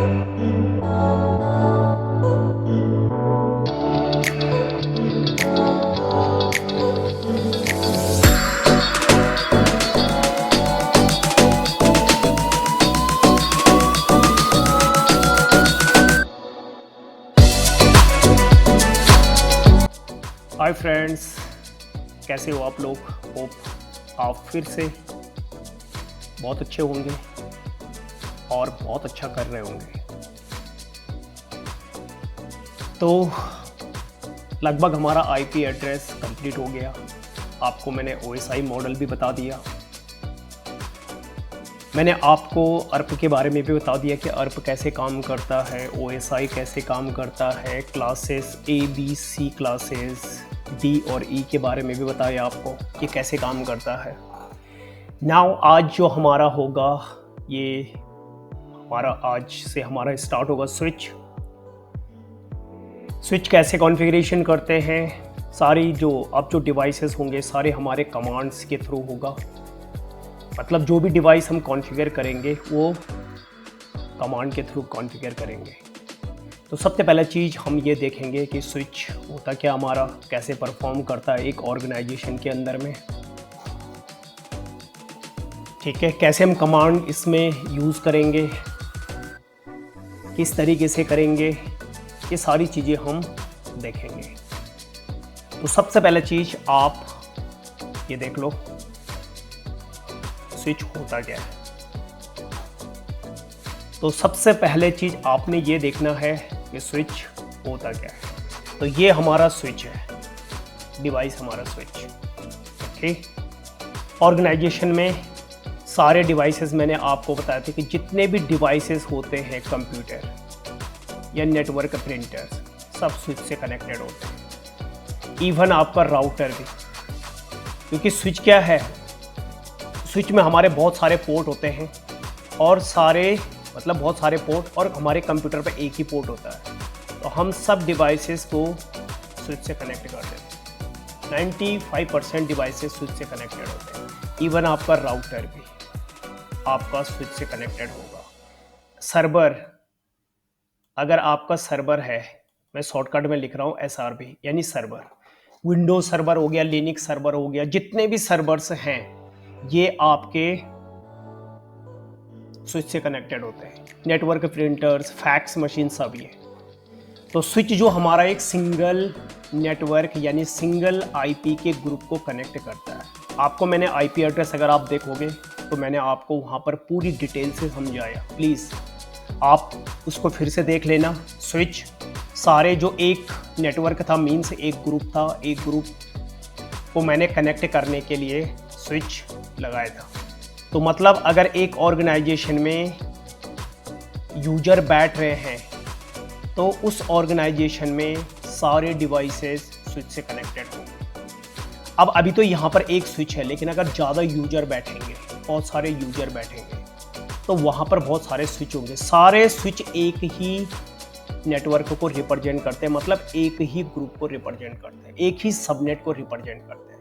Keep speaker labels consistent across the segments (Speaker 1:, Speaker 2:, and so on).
Speaker 1: Hi friends, कैसे हो आप लोग। होप आप फिर से बहुत अच्छे होंगे और बहुत अच्छा कर रहे होंगे। तो लगभग हमारा आईपी एड्रेस कंप्लीट हो गया। आपको मैंने ओएसआई मॉडल भी बता दिया। मैंने आपको अर्प के बारे में भी बता दिया कि अर्प कैसे काम करता है, ओएसआई कैसे काम करता है, classes A B C classes D और ई के बारे में भी बताया आपको कि कैसे काम करता है। नाउ आज जो हमारा होगा, ये आज से हमारा स्टार्ट होगा स्विच कैसे कॉन्फ़िगरेशन करते हैं। सारी जो डिवाइसेस होंगे सारे हमारे कमांड्स के थ्रू होगा। मतलब जो भी डिवाइस हम कॉन्फ़िगर करेंगे वो कमांड के थ्रू कॉन्फ़िगर करेंगे। तो सबसे पहला चीज़ हम ये देखेंगे कि स्विच होता क्या हमारा, कैसे परफॉर्म करता है एक ऑर्गेनाइजेशन के अंदर में। ठीक है, कैसे हम कमांड इसमें यूज़ करेंगे, किस तरीके से करेंगे, ये सारी चीज़ें हम देखेंगे। तो सबसे पहला चीज़ आप ये देख लो, स्विच होता क्या है। तो सबसे पहले चीज आपने ये देखना है कि स्विच होता क्या है। तो ये हमारा स्विच है, डिवाइस हमारा स्विच। ओके, ऑर्गेनाइजेशन में सारे डिवाइसेस मैंने आपको बताया था कि जितने भी डिवाइसेस होते हैं, कंप्यूटर या नेटवर्क प्रिंटर्स, सब स्विच से कनेक्टेड होते हैं। इवन आपका राउटर भी, क्योंकि स्विच क्या है, स्विच में हमारे बहुत सारे पोर्ट होते हैं और बहुत सारे पोर्ट, और हमारे कंप्यूटर पे एक ही पोर्ट होता है। तो हम सब डिवाइसेस को स्विच से कनेक्ट कर देते हैं। 95% डिवाइसेस स्विच से कनेक्टेड होते हैं। इवन आपका राउटर भी आपका स्विच से कनेक्टेड होगा। सर्वर, अगर आपका सर्वर है, मैं शॉर्टकट में लिख रहा हूँ SRV यानी सर्वर, विंडोज सर्वर हो गया, लिनक्स सर्वर हो गया, जितने भी सर्वर्स हैं ये आपके स्विच से कनेक्टेड होते हैं। नेटवर्क प्रिंटर्स, फैक्स मशीन, सब ये। तो स्विच जो हमारा एक सिंगल नेटवर्क यानी सिंगल आईपी के ग्रुप को कनेक्ट करता है। आपको मैंने आईपी एड्रेस, अगर आप देखोगे तो मैंने आपको वहाँ पर पूरी डिटेल से समझाया। प्लीज़ आप उसको फिर से देख लेना। स्विच सारे जो एक नेटवर्क था, मीन्स एक ग्रुप था, एक ग्रुप को मैंने कनेक्ट करने के लिए स्विच लगाया था। तो मतलब अगर एक ऑर्गेनाइजेशन में यूजर बैठ रहे हैं तो उस ऑर्गेनाइजेशन में सारे डिवाइसेस स्विच से कनेक्टेड होंगे। अब अभी तो यहाँ पर एक स्विच है, लेकिन अगर ज़्यादा यूजर बैठेंगे, बहुत सारे यूजर बैठेंगे, तो वहाँ पर बहुत सारे स्विच होंगे। सारे स्विच एक ही नेटवर्क को रिप्रेजेंट करते हैं, मतलब एक ही ग्रुप को रिप्रेजेंट करते हैं, एक ही सबनेट को रिप्रेजेंट करते हैं।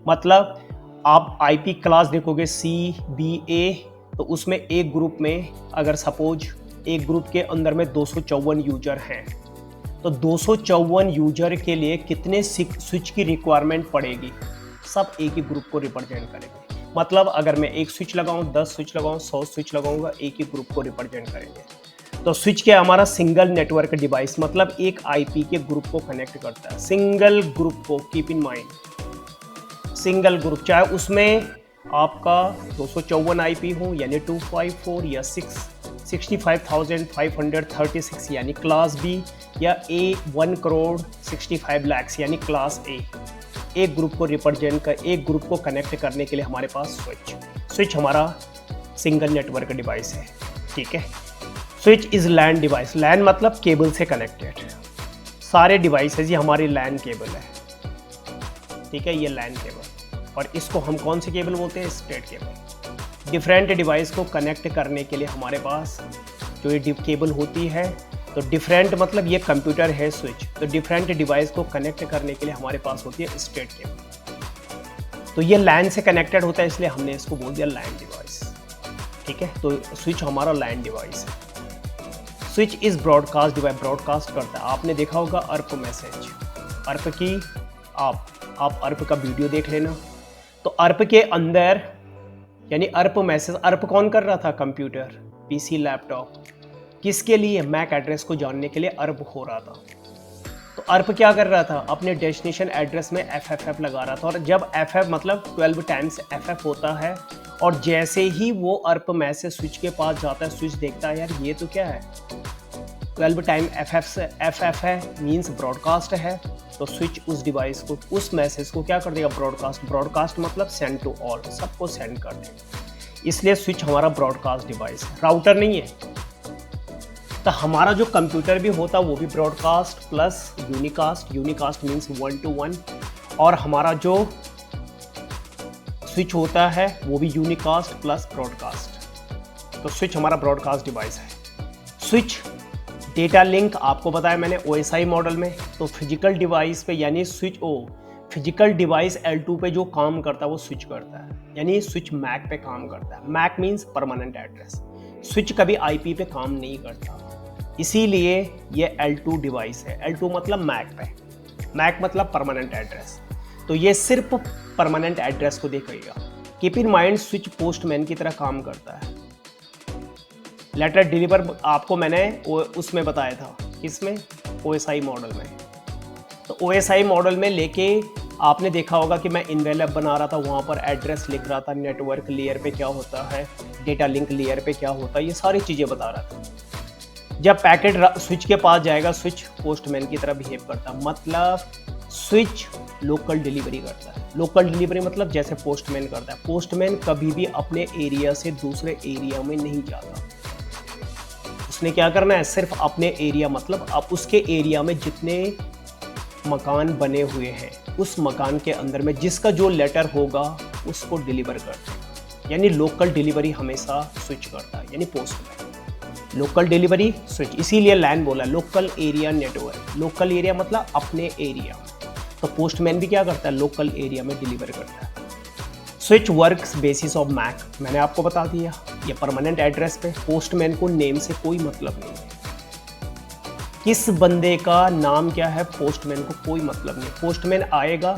Speaker 1: मतलब आप आईपी क्लास देखोगे CBA, तो उसमें एक ग्रुप में, अगर सपोज एक ग्रुप के अंदर में 254 यूजर हैं, तो 254 यूजर के लिए कितने स्विच की रिक्वायरमेंट पड़ेगी, सब एक ही ग्रुप को रिप्रेजेंट करेंगे। मतलब अगर मैं एक स्विच लगाऊं, 10 स्विच लगाऊं, 100 स्विच लगाऊंगा, एक ही ग्रुप को रिप्रेजेंट करेंगे। तो स्विच क्या, हमारा सिंगल नेटवर्क डिवाइस, मतलब एक आईपी के ग्रुप को कनेक्ट करता है, सिंगल ग्रुप को। Keep in mind, single group, चाहे उसमें आपका 254 आईपी हो यानी 254 या 65,536 यानी क्लास बी, या A 1,65,00,000 यानी क्लास ए। एक ग्रुप को रिप्रेजेंट कर, एक ग्रुप को कनेक्ट करने के लिए हमारे पास स्विच हमारा सिंगल नेटवर्क डिवाइस है। ठीक है, स्विच इज लैन डिवाइस। लैन मतलब केबल से कनेक्टेड। सारे डिवाइसेज ये हमारी लैन केबल है। ठीक है, ये लैन केबल, और इसको हम कौन सी केबल बोलते हैं, स्ट्रेट केबल। डिफरेंट डिवाइस को कनेक्ट करने के लिए हमारे पास जो ये केबल होती है, तो डिफरेंट मतलब ये कंप्यूटर है स्विच, तो डिफरेंट डिवाइस को कनेक्ट करने के लिए हमारे पास होती है स्ट्रेट केबल। तो ये लैन से कनेक्टेड होता है, इसलिए हमने इसको बोल दिया लैन डिवाइस। ठीक है, तो स्विच हमारा लैन डिवाइस है। Switch is broadcast device, broadcast करता है। आपने देखा होगा अर्प मैसेज, अर्प की आप अर्प का वीडियो देख लेना। तो अर्प के अंदर यानी अर्प मैसेज, अर्प कौन कर रहा था? Computer, PC, laptop. किसके लिए? मैक एड्रेस को जानने के लिए अर्प हो रहा था। तो अर्प क्या कर रहा था? अपने डेस्टिनेशन एड्रेस में FFF लगा रहा था। और जब FF मतलब 12 टाइम्स FF होता है, और जैसे ही वो अर्प मैसेज स्विच के पास जाता है, स्विच देखता है यार ये तो क्या है, 12 टाइम FF है, मीन्स ब्रॉडकास्ट है। तो स्विच उस डिवाइस को, उस मैसेज को क्या कर देगा? ब्रॉडकास्ट। ब्रॉडकास्ट मतलब सेंड टू ऑल, सबको सेंड कर देगा। इसलिए स्विच हमारा ब्रॉडकास्ट डिवाइस है, राउटर नहीं है। तो हमारा जो कंप्यूटर भी होता है वो भी broadcast plus unicast, unicast means 1 to 1। और हमारा जो स्विच होता है वो भी यूनिकास्ट प्लस ब्रॉडकास्ट। तो स्विच हमारा ब्रॉडकास्ट डिवाइस है। स्विच डेटा लिंक आपको बताया मैंने OSI मॉडल में। तो फिजिकल डिवाइस पे यानी स्विच फिजिकल डिवाइस L2 पे जो काम करता है वो स्विच करता है, यानी स्विच मैक पे काम करता है। MAC means permanent address. Switch कभी IP पे काम नहीं करता, इसीलिए ये L2 डिवाइस है। L2 मतलब मैक पे, मैक मतलब परमानेंट एड्रेस। तो ये सिर्फ परमानेंट एड्रेस को देखेगा। Keep in mind switch postman की तरह काम करता है। लेटर डिलीवर आपको मैंने उसमें बताया था, किसमें? OSI मॉडल में। तो OSI मॉडल में लेके आपने देखा होगा कि मैं इनवेलप बना रहा था, वहाँ पर एड्रेस लिख रहा था, नेटवर्क लेयर पे क्या होता है, डेटा लिंक लेयर पे क्या होता है, ये सारी चीज़ें बता रहा था। जब पैकेट स्विच के पास जाएगा, स्विच पोस्टमैन की तरह बिहेव करता है। मतलब स्विच लोकल डिलीवरी करता है। लोकल डिलीवरी मतलब जैसे पोस्टमैन करता है। पोस्टमैन कभी भी अपने एरिया से दूसरे एरिया में नहीं जाता। उसने क्या करना है? सिर्फ अपने एरिया, मतलब अब उसके एरिया में जितने मकान बने हुए हैं, उस मकान के अंदर में जिसका जो लेटर होगा उसको डिलीवर करता है। यानी लोकल डिलीवरी हमेशा स्विच करता है, यानी पोस्टमैन। लोकल डिलीवरी स्विच, इसीलिए लैन बोला, local area network. Local area मतलब अपने एरिया। तो पोस्टमैन भी क्या करता है? लोकल एरिया में डिलीवर करता है। Switch works basis of MAC, मैंने आपको बता दिया। ये परमानेंट एड्रेस पे, पोस्टमैन को नेम से कोई मतलब नहीं है। किस बंदे का नाम क्या है, पोस्टमैन को कोई मतलब नहीं। पोस्टमैन आएगा,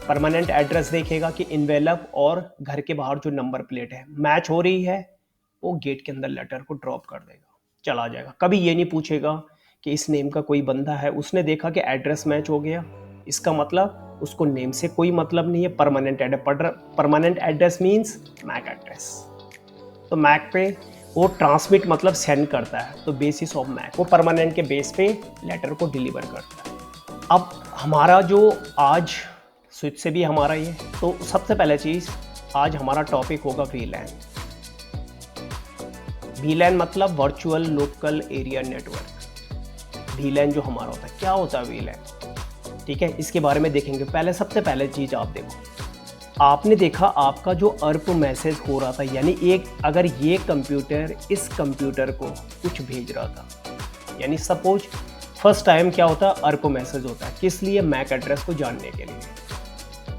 Speaker 1: परमानेंट एड्रेस देखेगा कि इनवेलप और घर के बाहर जो नंबर प्लेट है मैच हो रही है, वो गेट के अंदर लेटर को ड्रॉप कर देगा, चला जाएगा। कभी ये नहीं पूछेगा कि इस नेम का कोई बंदा है, उसने देखा कि एड्रेस मैच हो गया, इसका मतलब उसको नेम से कोई मतलब नहीं है। Permanent address means MAC address. तो मैक पे वो ट्रांसमिट मतलब सेंड करता है, तो बेसिस ऑफ मैक वो परमानेंट के बेस पे लेटर को डिलीवर करता है। अब हमारा जो आज स्विच से भी हमारा ये, तो सबसे पहले चीज़ आज हमारा टॉपिक होगा VLAN। VLAN मतलब virtual local area network. VLAN जो हमारा होता है, क्या होता है VLAN? ठीक है, इसके बारे में देखेंगे। सबसे पहले चीज़ आप देखो, आपने देखा आपका जो अर्प मैसेज हो रहा था, यानी एक अगर ये कंप्यूटर इस कंप्यूटर को कुछ भेज रहा था, यानी सपोज फर्स्ट टाइम क्या होता है? अर्प मैसेज होता है। किस लिए? मैक एड्रेस को जानने के लिए।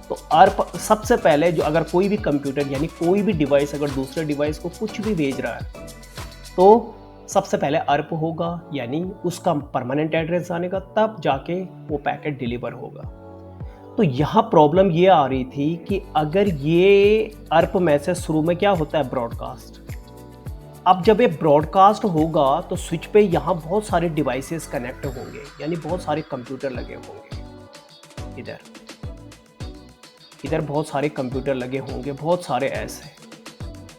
Speaker 1: तो अर्प सबसे पहले जो, अगर कोई भी कंप्यूटर यानी कोई भी डिवाइस अगर दूसरे डिवाइस को कुछ भी भेज रहा है, तो सबसे पहले अर्प होगा, यानी उसका परमानेंट एड्रेस जानेगा, तब जाके वो पैकेट डिलीवर होगा। तो यहाँ प्रॉब्लम ये आ रही थी कि अगर ये अर्प मैसेज शुरू में क्या होता है? ब्रॉडकास्ट। अब जब ये ब्रॉडकास्ट होगा तो स्विच पे यहाँ बहुत सारे डिवाइसेस कनेक्ट होंगे, यानी बहुत सारे कंप्यूटर लगे होंगे। इधर बहुत सारे कंप्यूटर लगे होंगे, बहुत सारे ऐसे,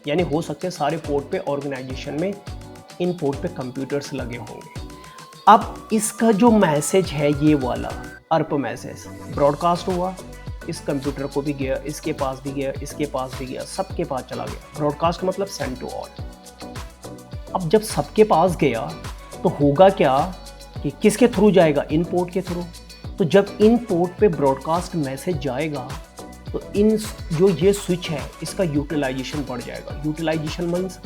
Speaker 1: यानी हो सकते हैं सारे पोर्ट पे ऑर्गेनाइजेशन में इन पोर्ट पे कंप्यूटर्स लगे होंगे। अब इसका जो मैसेज है, ये वाला अर्प मैसेज ब्रॉडकास्ट हुआ, इस कंप्यूटर को भी गया, इसके पास भी गया, इसके पास भी गया, सबके पास चला गया। ब्रॉडकास्ट मतलब सेंड टू ऑल। अब जब सबके पास गया तो होगा क्या कि किसके थ्रू जाएगा? इन पोर्ट के थ्रू। तो जब इन पोर्ट पे ब्रॉडकास्ट मैसेज जाएगा तो इन जो ये स्विच है इसका यूटिलाइजेशन बढ़ जाएगा। यूटिलाइजेशन मीन्स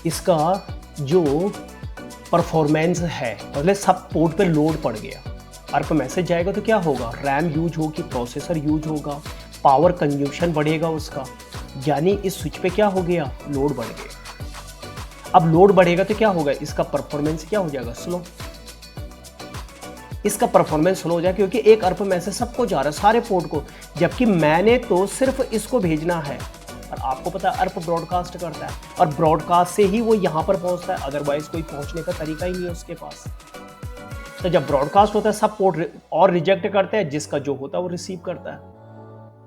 Speaker 1: इसका जो परफॉर्मेंस है, मतलब सब पोर्ट पे लोड पड़ गया। अर्प मैसेज जाएगा तो क्या होगा? रैम यूज होगी, प्रोसेसर यूज होगा, पावर कंज्यूमशन बढ़ेगा उसका, यानी इस स्विच पे क्या हो गया? लोड बढ़ गया। अब लोड बढ़ेगा तो क्या होगा, इसका परफॉर्मेंस क्या हो जाएगा, स्लो। इसका परफॉर्मेंस स्लो हो जाएगा क्योंकि एक अर्प मैसेज सबको जा रहा है, सारे पोर्ट को, जबकि मैंने तो सिर्फ इसको भेजना है। और आपको पता है अर्प ब्रॉडकास्ट करता है और ब्रॉडकास्ट से ही वो यहाँ पर पहुँचता है, अदरवाइज कोई पहुँचने का तरीका ही नहीं है उसके पास। तो जब ब्रॉडकास्ट होता है सब पोर्ट और रिजेक्ट करते हैं, जिसका जो होता है वो रिसीव करता है।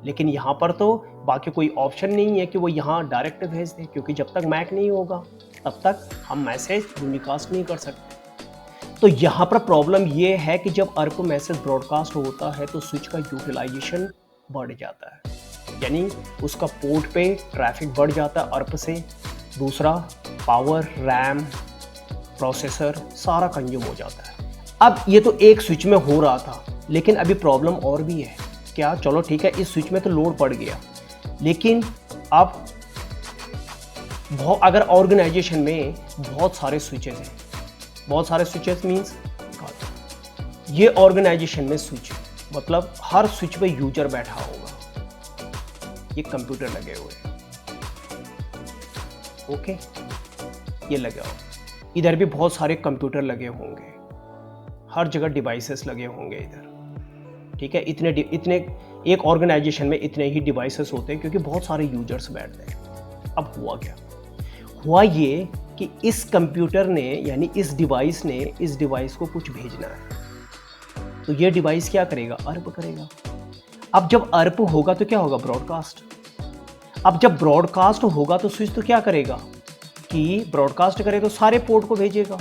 Speaker 1: लेकिन यहाँ पर तो बाकी कोई ऑप्शन नहीं है कि वो यहाँ डायरेक्ट भेज दे, क्योंकि जब तक मैक नहीं होगा तब तक हम मैसेज यूनिकास्ट नहीं कर सकते। तो यहाँ पर प्रॉब्लम ये है कि जब अर्प मैसेज ब्रॉडकास्ट होता है तो स्विच का यूटिलाइजेशन बढ़ जाता है, यानी उसका पोर्ट पे ट्रैफिक बढ़ जाता है अर्प से। दूसरा, पावर, रैम, प्रोसेसर सारा कंज्यूम हो जाता है। अब ये तो एक स्विच में हो रहा था, लेकिन अभी प्रॉब्लम और भी है। क्या, चलो ठीक है, इस स्विच में तो लोड पड़ गया, लेकिन अब अगर ऑर्गेनाइजेशन में बहुत सारे स्विचेस हैं, बहुत सारे स्विचेस मीन्स ये ऑर्गेनाइजेशन में स्विच मतलब हर स्विच पे यूजर बैठा होगा, ये कंप्यूटर लगे हुए हैं, ओके, ये लगे हो, इधर भी बहुत सारे कंप्यूटर लगे होंगे, हर जगह डिवाइसेस लगे होंगे इधर, ठीक है। इतने एक ऑर्गेनाइजेशन में इतने ही डिवाइसेस होते हैं क्योंकि बहुत सारे यूजर्स बैठते हैं। अब हुआ क्या, हुआ ये कि इस कंप्यूटर ने यानी इस डिवाइस ने इस डिवाइस को कुछ भेजना है, तो ये डिवाइस क्या करेगा, अर्प करेगा। अब जब अर्प होगा तो क्या होगा, ब्रॉडकास्ट। अब जब ब्रॉडकास्ट होगा तो स्विच तो क्या करेगा कि ब्रॉडकास्ट करेगा तो सारे पोर्ट को भेजेगा।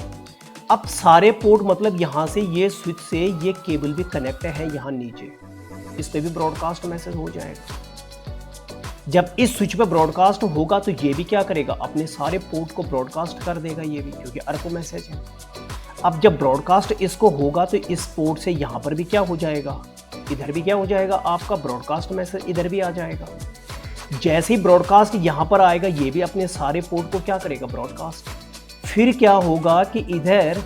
Speaker 1: अब सारे पोर्ट मतलब यहाँ से ये स्विच से ये केबल भी कनेक्ट है यहाँ नीचे, इस पे भी ब्रॉडकास्ट मैसेज हो जाएगा। जब इस स्विच पे ब्रॉडकास्ट होगा तो ये भी क्या करेगा, अपने सारे पोर्ट को ब्रॉडकास्ट कर देगा ये भी, क्योंकि अर्प मैसेज है। अब जब ब्रॉडकास्ट इसको होगा तो इस पोर्ट से यहाँ पर भी क्या हो जाएगा, इधर भी क्या हो जाएगा, आपका ब्रॉडकास्ट मैसेज इधर भी आ जाएगा। जैसे ही ब्रॉडकास्ट यहाँ पर आएगा ये भी अपने सारे पोर्ट को क्या करेगा, ब्रॉडकास्ट। फिर क्या होगा कि इधर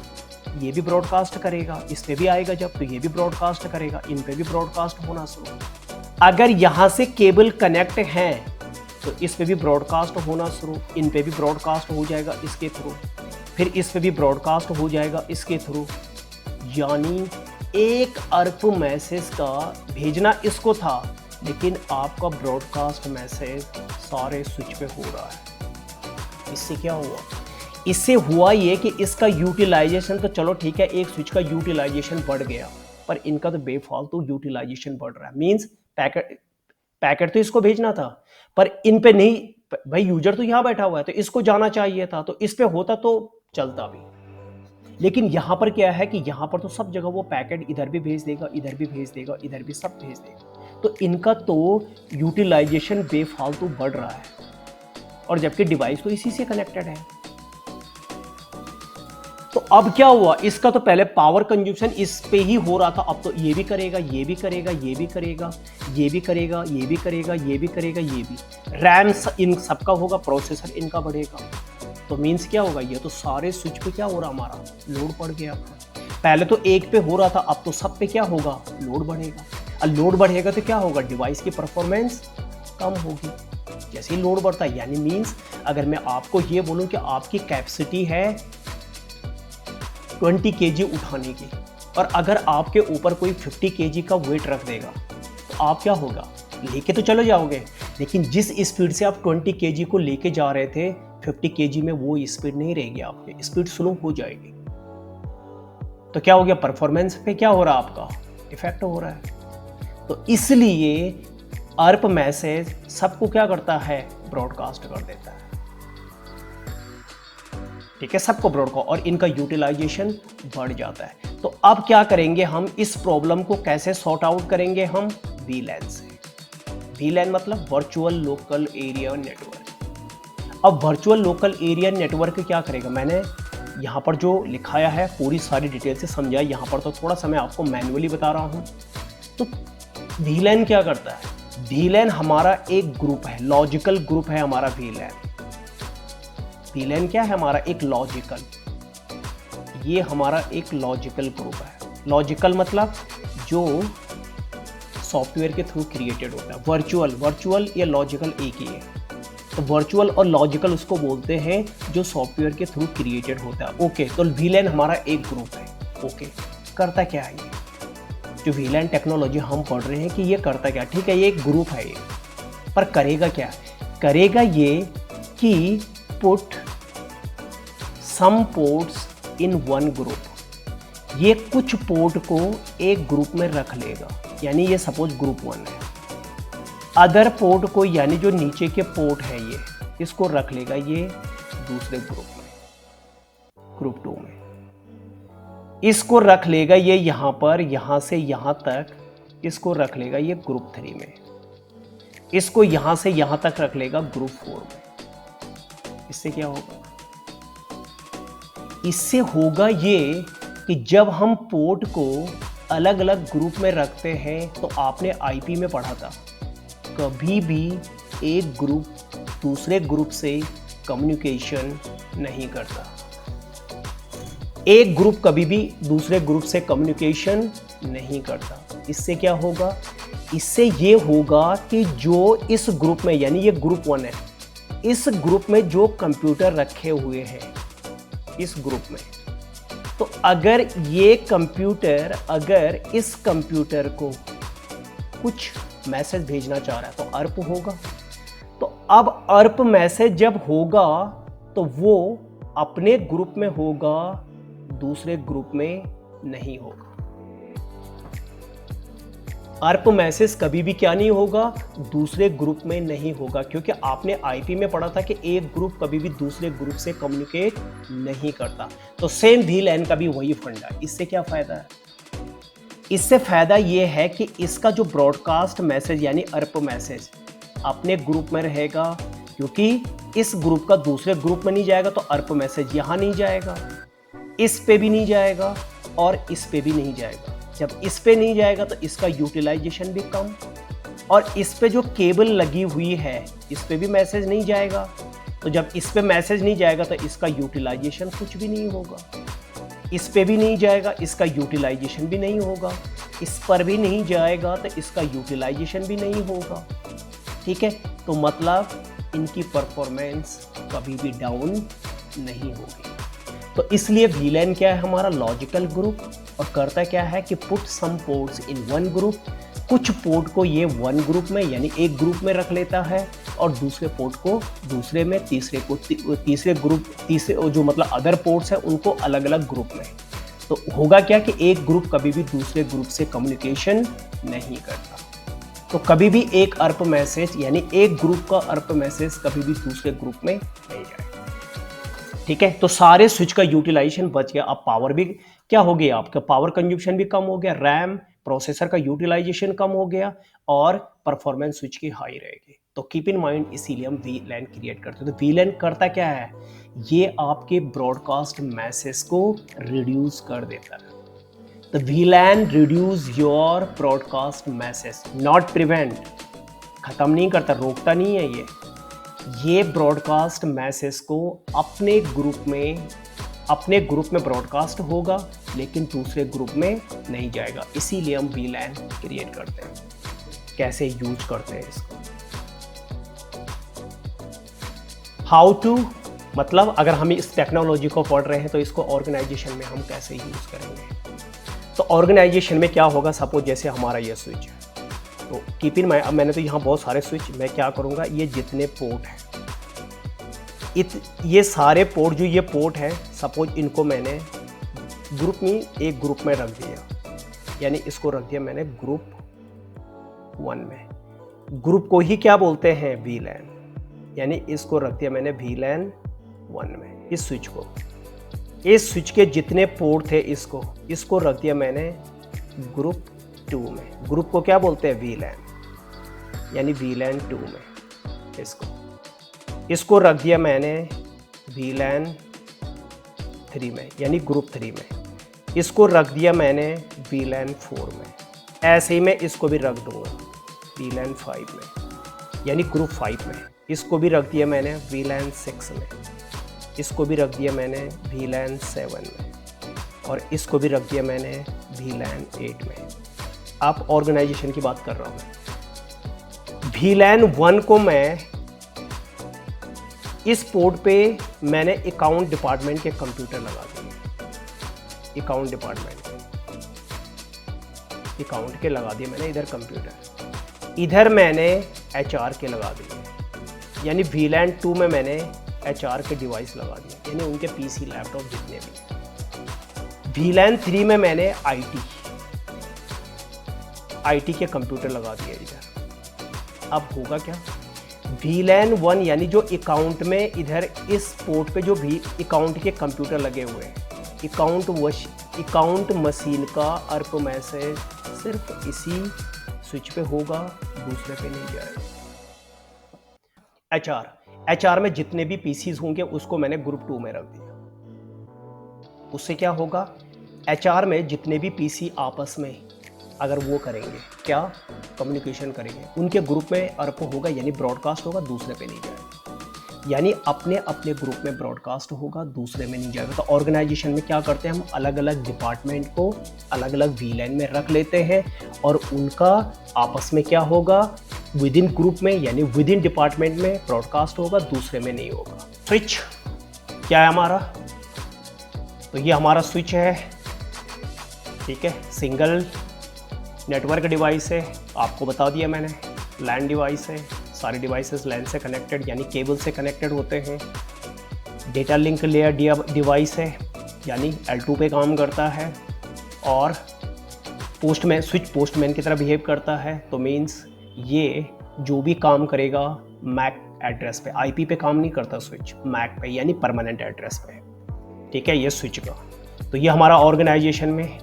Speaker 1: ये भी ब्रॉडकास्ट करेगा, इस पे भी आएगा जब, तो ये भी ब्रॉडकास्ट करेगा, इन पे भी ब्रॉडकास्ट होना शुरू। अगर यहाँ से केबल कनेक्ट है तो इस पे भी ब्रॉडकास्ट होना शुरू, इन पे भी ब्रॉडकास्ट हो जाएगा इसके थ्रू, फिर इस पे भी ब्रॉडकास्ट हो जाएगा इसके थ्रू। यानी एक अर्प मैसेज का भेजना इसको था, लेकिन आपका ब्रॉडकास्ट मैसेज सारे स्विच पे हो रहा है। इससे क्या हुआ, इससे हुआ ये कि इसका यूटिलाइजेशन तो चलो ठीक है, एक स्विच का यूटिलाइजेशन बढ़ गया, पर इनका तो बेफालतू यूटिलाइजेशन बढ़ रहा है। मींस पैकेट तो इसको भेजना था, पर इन पे नहीं, भाई यूजर तो यहाँ बैठा हुआ है तो इसको जाना चाहिए था, तो इस पे होता तो चलता भी। लेकिन यहाँ पर क्या है कि यहाँ पर तो सब जगह वो पैकेट इधर भी भेज देगा, इधर भी भेज देगा, इधर भी सब भेज देगा, तो इनका तो यूटिलाइजेशन बेफालतू बढ़ रहा है, और जबकि डिवाइस तो इसी से कनेक्टेड है। तो अब क्या हुआ, इसका तो पहले पावर कंज्यूमशन इस पे ही हो रहा था, अब तो ये भी करेगा, ये भी करेगा, ये भी करेगा, ये भी करेगा, ये भी करेगा, ये भी करेगा, ये भी। रैम इन सबका होगा, प्रोसेसर इनका बढ़ेगा, तो मीन्स क्या होगा, ये तो सारे स्विच पे क्या हो रहा, हमारा लोड बढ़ गया। पहले तो एक पे हो रहा था, अब तो सब पे क्या होगा, लोड बढ़ेगा। और लोड बढ़ेगा तो क्या होगा, डिवाइस की परफॉर्मेंस कम होगी। जैसे ही लोड बढ़ता है, यानी मीन्स अगर मैं आपको ये बोलूँ कि आपकी कैपेसिटी है 20 kg उठाने की, और अगर आपके ऊपर कोई 50 kg का वेट रख देगा तो आप क्या होगा, लेके तो चले जाओगे, लेकिन जिस स्पीड से आप 20 kg को लेके जा रहे थे 50 kg में वो स्पीड नहीं रहेगी, आपकी स्पीड स्लो हो जाएगी। तो क्या हो गया, परफॉर्मेंस पे क्या हो रहा है, आपका इफेक्ट हो रहा है। तो इसलिए अर्प मैसेज सबको क्या करता है, ब्रॉडकास्ट कर देता है, ठीक है, सबको ब्रॉडकास्ट, और इनका यूटिलाइजेशन बढ़ जाता है। तो अब क्या करेंगे हम, इस प्रॉब्लम को कैसे सॉर्ट आउट करेंगे हम, वीलैन से। वीलैन मतलब वर्चुअल लोकल एरिया नेटवर्क। अब वर्चुअल लोकल एरिया नेटवर्क क्या करेगा, मैंने यहाँ पर जो लिखाया है पूरी सारी डिटेल से समझाया, यहाँ पर तो थोड़ा सा मैं आपको मैन्युअली बता रहा हूँ। तो वीलैन क्या करता है, वीलैन हमारा एक ग्रुप है, लॉजिकल ग्रुप है हमारा वीलैन। वीलैन क्या है, हमारा एक लॉजिकल, ये हमारा एक लॉजिकल ग्रुप है। लॉजिकल मतलब जो सॉफ्टवेयर के थ्रू क्रिएटेड होता है। वर्चुअल या लॉजिकल एक ही है। तो वर्चुअल और लॉजिकल उसको बोलते हैं जो सॉफ्टवेयर के थ्रू क्रिएटेड होता है। ओके, तो VLAN हमारा एक ग्रुप है। ओके, करता क्या है ये जो VLAN टेक्नोलॉजी हम पढ़ रहे हैं कि ये करता क्या? ठीक है, ये एक ग्रुप है ये, पर करेगा क्या? करेगा ये कि put some ports in one group, ये कुछ पोर्ट को एक ग्रुप में रख लेगा। यानी ये सपोज ग्रुप 1 है, अदर पोर्ट को यानी जो नीचे के पोर्ट है ये, इसको रख लेगा ये दूसरे ग्रुप में, ग्रुप 2 में। इसको रख लेगा ये यहाँ पर, यहाँ से यहाँ तक इसको रख लेगा ये ग्रुप 3 में। इसको यहाँ से यहाँ तक रख लेगा ग्रुप 4 में। इससे क्या होगा? इससे होगा ये कि जब हम पोर्ट को अलग अलग ग्रुप में रखते हैं, तो आपने आईपी में पढ़ा था, कभी भी एक ग्रुप दूसरे ग्रुप से कम्युनिकेशन नहीं करता। एक ग्रुप कभी भी दूसरे ग्रुप से कम्युनिकेशन नहीं करता। इससे क्या होगा? इससे ये होगा कि जो इस ग्रुप में, यानी ये ग्रुप 1 है, इस ग्रुप में जो कंप्यूटर रखे हुए हैं इस ग्रुप में, तो अगर ये कंप्यूटर, अगर इस कंप्यूटर को कुछ मैसेज भेजना चाह रहा है तो अर्प होगा। तो अब अर्प मैसेज जब होगा तो वो अपने ग्रुप में होगा, दूसरे ग्रुप में नहीं होगा। अर्प मैसेज कभी भी क्या नहीं होगा? दूसरे ग्रुप में नहीं होगा, क्योंकि आपने आईपी में पढ़ा था कि एक ग्रुप कभी भी दूसरे ग्रुप से कम्युनिकेट नहीं करता। तो सेम VLAN का भी वही फंडा है। इससे क्या फायदा है? इससे फायदा ये है कि इसका जो ब्रॉडकास्ट मैसेज यानी अर्प मैसेज अपने ग्रुप में रहेगा, क्योंकि इस ग्रुप का दूसरे ग्रुप में नहीं जाएगा, तो अर्प मैसेज यहां नहीं जाएगा, इस पे भी नहीं जाएगा और इस पे भी नहीं जाएगा। जब इस पे नहीं जाएगा तो इसका यूटिलाइजेशन भी कम, और इस पे जो केबल लगी हुई है इस पे भी मैसेज नहीं जाएगा। तो जब इस पे मैसेज नहीं जाएगा तो इसका यूटिलाइजेशन कुछ भी नहीं होगा। इस पे भी नहीं जाएगा, इसका यूटिलाइजेशन भी नहीं होगा। इस पर भी नहीं जाएगा तो इसका यूटिलाइजेशन भी नहीं होगा। ठीक है, तो मतलब इनकी परफॉर्मेंस कभी भी डाउन नहीं होगी। तो इसलिए VLAN क्या है? हमारा लॉजिकल ग्रुप, और करता क्या है कि put some ports in one group, कुछ पोर्ट को ये वन ग्रुप में यानी एक ग्रुप में रख लेता है, और दूसरे पोर्ट को दूसरे में, तीसरे को तीसरे ग्रुप, तीसरे जो मतलब अदर पोर्ट्स हैं उनको अलग अलग ग्रुप में। तो होगा क्या कि एक ग्रुप कभी भी दूसरे ग्रुप से कम्युनिकेशन नहीं करता। तो कभी भी एक अर्प मैसेज यानी एक ग्रुप का अर्प मैसेज कभी भी दूसरे ग्रुप में नहीं जाएगा। ठीक है, तो सारे स्विच का यूटिलाइजेशन बच गया। अब पावर भी क्या हो गया? आपका पावर कंजप्शन भी कम हो गया, रैम प्रोसेसर का यूटिलाइजेशन कम हो गया, और परफॉर्मेंस स्विच की हाई रहेगी। तो कीप इन माइंड, इसीलिए हम VLAN क्रिएट करते हैं। तो VLAN करता क्या है? ये आपके ब्रॉडकास्ट मैसेज को रिड्यूस कर देता है। तो VLAN reduce your broadcast message, not prevent, खत्म नहीं करता, रोकता नहीं है ये ब्रॉडकास्ट मैसेज को अपने ग्रुप में ब्रॉडकास्ट होगा, लेकिन दूसरे ग्रुप में नहीं जाएगा। इसीलिए हम VLAN क्रिएट करते हैं। कैसे यूज करते हैं इसको? हाउ टू, मतलब अगर हम इस टेक्नोलॉजी को पढ़ रहे हैं तो इसको ऑर्गेनाइजेशन में हम कैसे यूज करेंगे? तो ऑर्गेनाइजेशन में क्या होगा? सपोज जैसे हमारा ये स्विच है, तो कीप इन माइंड, अब मैंने तो यहाँ बहुत सारे स्विच, मैं क्या करूँगा, ये जितने पोर्ट हैं, ये सारे पोर्ट, जो ये पोर्ट है, सपोज इनको मैंने ग्रुप में, एक ग्रुप में रख दिया, यानी इसको रख दिया मैंने ग्रुप 1 में। ग्रुप को ही क्या बोलते हैं? VLAN, यानी इसको रख दिया मैंने VLAN 1 में। इस स्विच को, इस स्विच के जितने पोर्ट थे इसको रख दिया मैंने ग्रुप 2 में। ग्रुप को क्या बोलते हैं? VLAN, यानी VLAN 2 में। इसको रख दिया मैंने VLAN 3 में, यानी ग्रुप 3 में। इसको रख दिया मैंने VLAN 4 में। ऐसे ही मैं इसको भी रख दूंगा VLAN 5 में, यानी ग्रुप 5 में। इसको भी रख दिया मैंने VLAN 6 में। इसको भी रख दिया मैंने VLAN 7 में, और इसको भी रख दिया मैंने VLAN 8 में। आप ऑर्गेनाइजेशन की बात कर रहा हूँ मैं। VLAN 1 को मैं इस पोर्ट पे मैंने अकाउंट डिपार्टमेंट के कंप्यूटर लगा दिए, अकाउंट डिपार्टमेंट अकाउंट के लगा दिए मैंने इधर कंप्यूटर, इधर मैंने HR के लगा दिए, यानी VLAN 2 में मैंने HR के डिवाइस लगा दिए, यानी उनके PC लैपटॉप जितने भी। VLAN 3 में मैंने IT के कंप्यूटर लगा दिए इधर। अब होगा क्या, VLAN 1 यानी जो अकाउंट में इधर इस पोर्ट पे जो भी अकाउंट के कंप्यूटर लगे हुए हैं, अकाउंट मशीन का अर्प मैसेज सिर्फ इसी स्विच पे होगा, दूसरे पे नहीं जाएगा। HR में जितने भी PCs होंगे उसको मैंने ग्रुप 2 में रख दिया। उससे क्या होगा, HR में जितने भी PC आपस में अगर वो करेंगे क्या, कम्युनिकेशन करेंगे, उनके ग्रुप में अर्प होगा, यानी ब्रॉडकास्ट होगा, दूसरे पे नहीं जाएगा। यानी अपने अपने ग्रुप में ब्रॉडकास्ट होगा, दूसरे में नहीं जाएगा। तो ऑर्गेनाइजेशन में क्या करते हैं, हम अलग अलग डिपार्टमेंट को अलग अलग VLAN में रख लेते हैं और उनका आपस में क्या होगा, विद इन ग्रुप में यानी विद इन डिपार्टमेंट में ब्रॉडकास्ट होगा, दूसरे में नहीं होगा। स्विच क्या है हमारा, तो ये हमारा स्विच है, ठीक है, सिंगल नेटवर्क डिवाइस है, आपको बता दिया मैंने, LAN डिवाइस है, सारे डिवाइसेस LAN से कनेक्टेड यानी केबल से कनेक्टेड होते हैं। डेटा लिंक लेयर डिवाइस है, यानी L2 पे काम करता है, और पोस्टमैन, स्विच पोस्टमैन की तरह बिहेव करता है। तो मीन्स ये जो भी काम करेगा मैक एड्रेस पे, IP पे काम नहीं करता स्विच, मैक पे यानी परमानेंट एड्रेस पे, ठीक है, ये स्विच का। तो ये हमारा ऑर्गेनाइजेशन में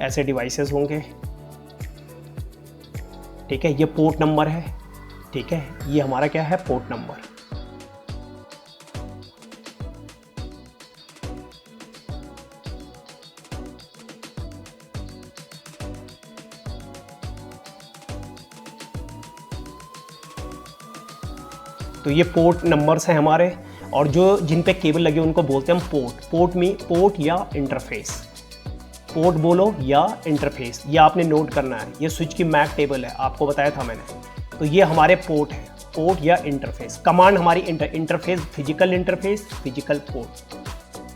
Speaker 1: ऐसे डिवाइसेस होंगे, ठीक है, ये पोर्ट नंबर है, ठीक है, ये हमारा क्या है, पोर्ट नंबर। तो ये पोर्ट नंबर्स हैं हमारे, और जो जिन पे केबल लगे उनको बोलते हैं हम पोर्ट या इंटरफेस, पोर्ट बोलो या इंटरफेस, ये आपने नोट करना है। ये स्विच की मैक टेबल है, आपको बताया था मैंने। तो ये हमारे पोर्ट है, पोर्ट या इंटरफेस। कमांड हमारी interface, physical interface, physical port,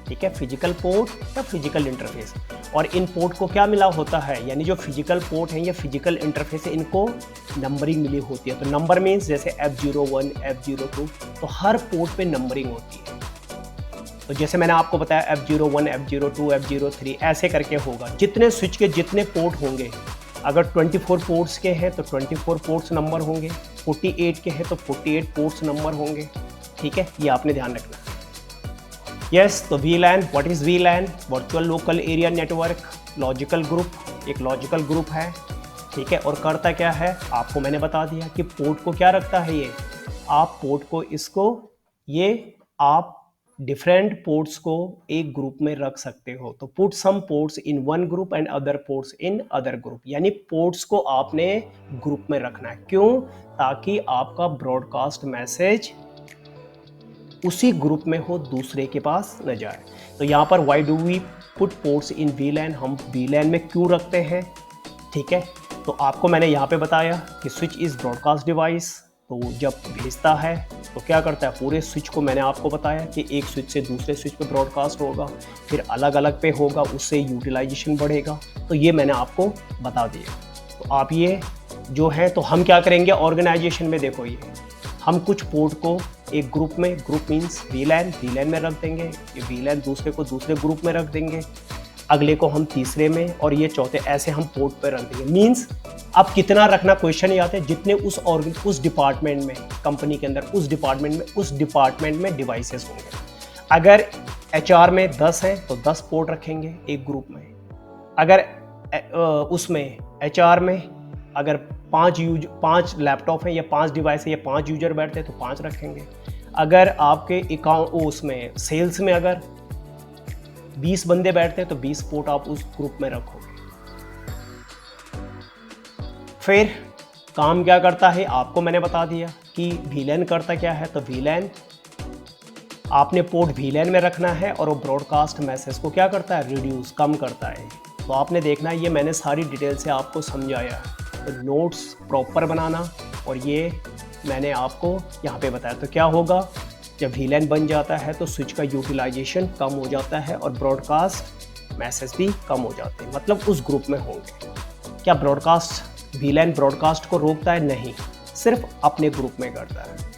Speaker 1: ठीक है, फिजिकल पोर्ट या फिजिकल इंटरफेस। और इन पोर्ट को क्या मिला होता है, यानी जो फिजिकल पोर्ट है या फिजिकल इंटरफेस है, इनको नंबरिंग मिली होती है। तो नंबर मीन्स जैसे F01, F02, तो हर पोर्ट पे नंबरिंग होती है। तो जैसे मैंने आपको बताया F01, F02, F03 ऐसे करके होगा। जितने स्विच के जितने पोर्ट होंगे, अगर 24 पोर्ट्स के हैं तो 24 पोर्ट्स नंबर होंगे, 48 के हैं तो 48 पोर्ट्स नंबर होंगे, ठीक है, ये आपने ध्यान रखना है। यस, तो VLAN, what is VLAN, virtual local area network, logical group, एक लॉजिकल ग्रुप है, ठीक है, और करता क्या है आपको मैंने बता दिया कि पोर्ट को क्या रखता है ये, आप पोर्ट को इसको, ये आप डिफरेंट पोर्ट्स को एक ग्रुप में रख सकते हो। तो put some ports in one group and other ports in other group, यानी पोर्ट्स को आपने ग्रुप में रखना है। क्यों, ताकि आपका ब्रॉडकास्ट मैसेज उसी ग्रुप में हो, दूसरे के पास न जाए। तो यहाँ पर why do we put ports in VLAN, हम VLAN में क्यों रखते हैं, ठीक है। तो आपको मैंने यहाँ पे बताया कि स्विच इज़ ब्रॉडकास्ट डिवाइस, तो जब भेजता है तो क्या करता है, पूरे स्विच को मैंने आपको बताया कि एक स्विच से दूसरे स्विच पे ब्रॉडकास्ट होगा, फिर अलग अलग पे होगा, उससे यूटिलाइजेशन बढ़ेगा। तो ये मैंने आपको बता दिया। तो आप ये जो है, तो हम क्या करेंगे ऑर्गेनाइजेशन में, देखो ये हम कुछ पोर्ट को एक ग्रुप में, ग्रुप मीन्स VLAN में रख देंगे, ये VLAN दूसरे को दूसरे ग्रुप में रख देंगे, अगले को हम तीसरे में, और ये चौथे, ऐसे हम पोर्ट पे रख देंगे। मीन्स अब कितना रखना क्वेश्चन ही आते हैं, जितने उस डिपार्टमेंट में, कंपनी के अंदर उस डिपार्टमेंट में डिवाइसेस होंगे। अगर HR में 10 हैं तो 10 पोर्ट रखेंगे एक ग्रुप में। अगर उसमें HR में अगर 5 लैपटॉप हैं या 5 डिवाइस है या 5 यूजर बैठते हैं तो 5 रखेंगे। अगर आपके अकाउंट उसमें सेल्स में अगर 20 बंदे बैठते हैं तो 20 पोर्ट आप उस ग्रुप में रखोगे। फिर काम क्या करता है आपको मैंने बता दिया कि VLAN करता क्या है। तो VLAN आपने पोर्ट VLAN में रखना है और वो ब्रॉडकास्ट मैसेज को क्या करता है, रिड्यूस, कम करता है। तो आपने देखना है, ये मैंने सारी डिटेल से आपको समझाया। तो नोट्स प्रॉपर बनाना, और ये मैंने आपको यहाँ पे बताया। तो क्या होगा, जब VLAN बन जाता है तो स्विच का यूटिलाइजेशन कम हो जाता है और ब्रॉडकास्ट मैसेज भी कम हो जाते हैं, मतलब उस ग्रुप में होंगे। क्या VLAN ब्रॉडकास्ट को रोकता है? नहीं, सिर्फ अपने ग्रुप में करता है।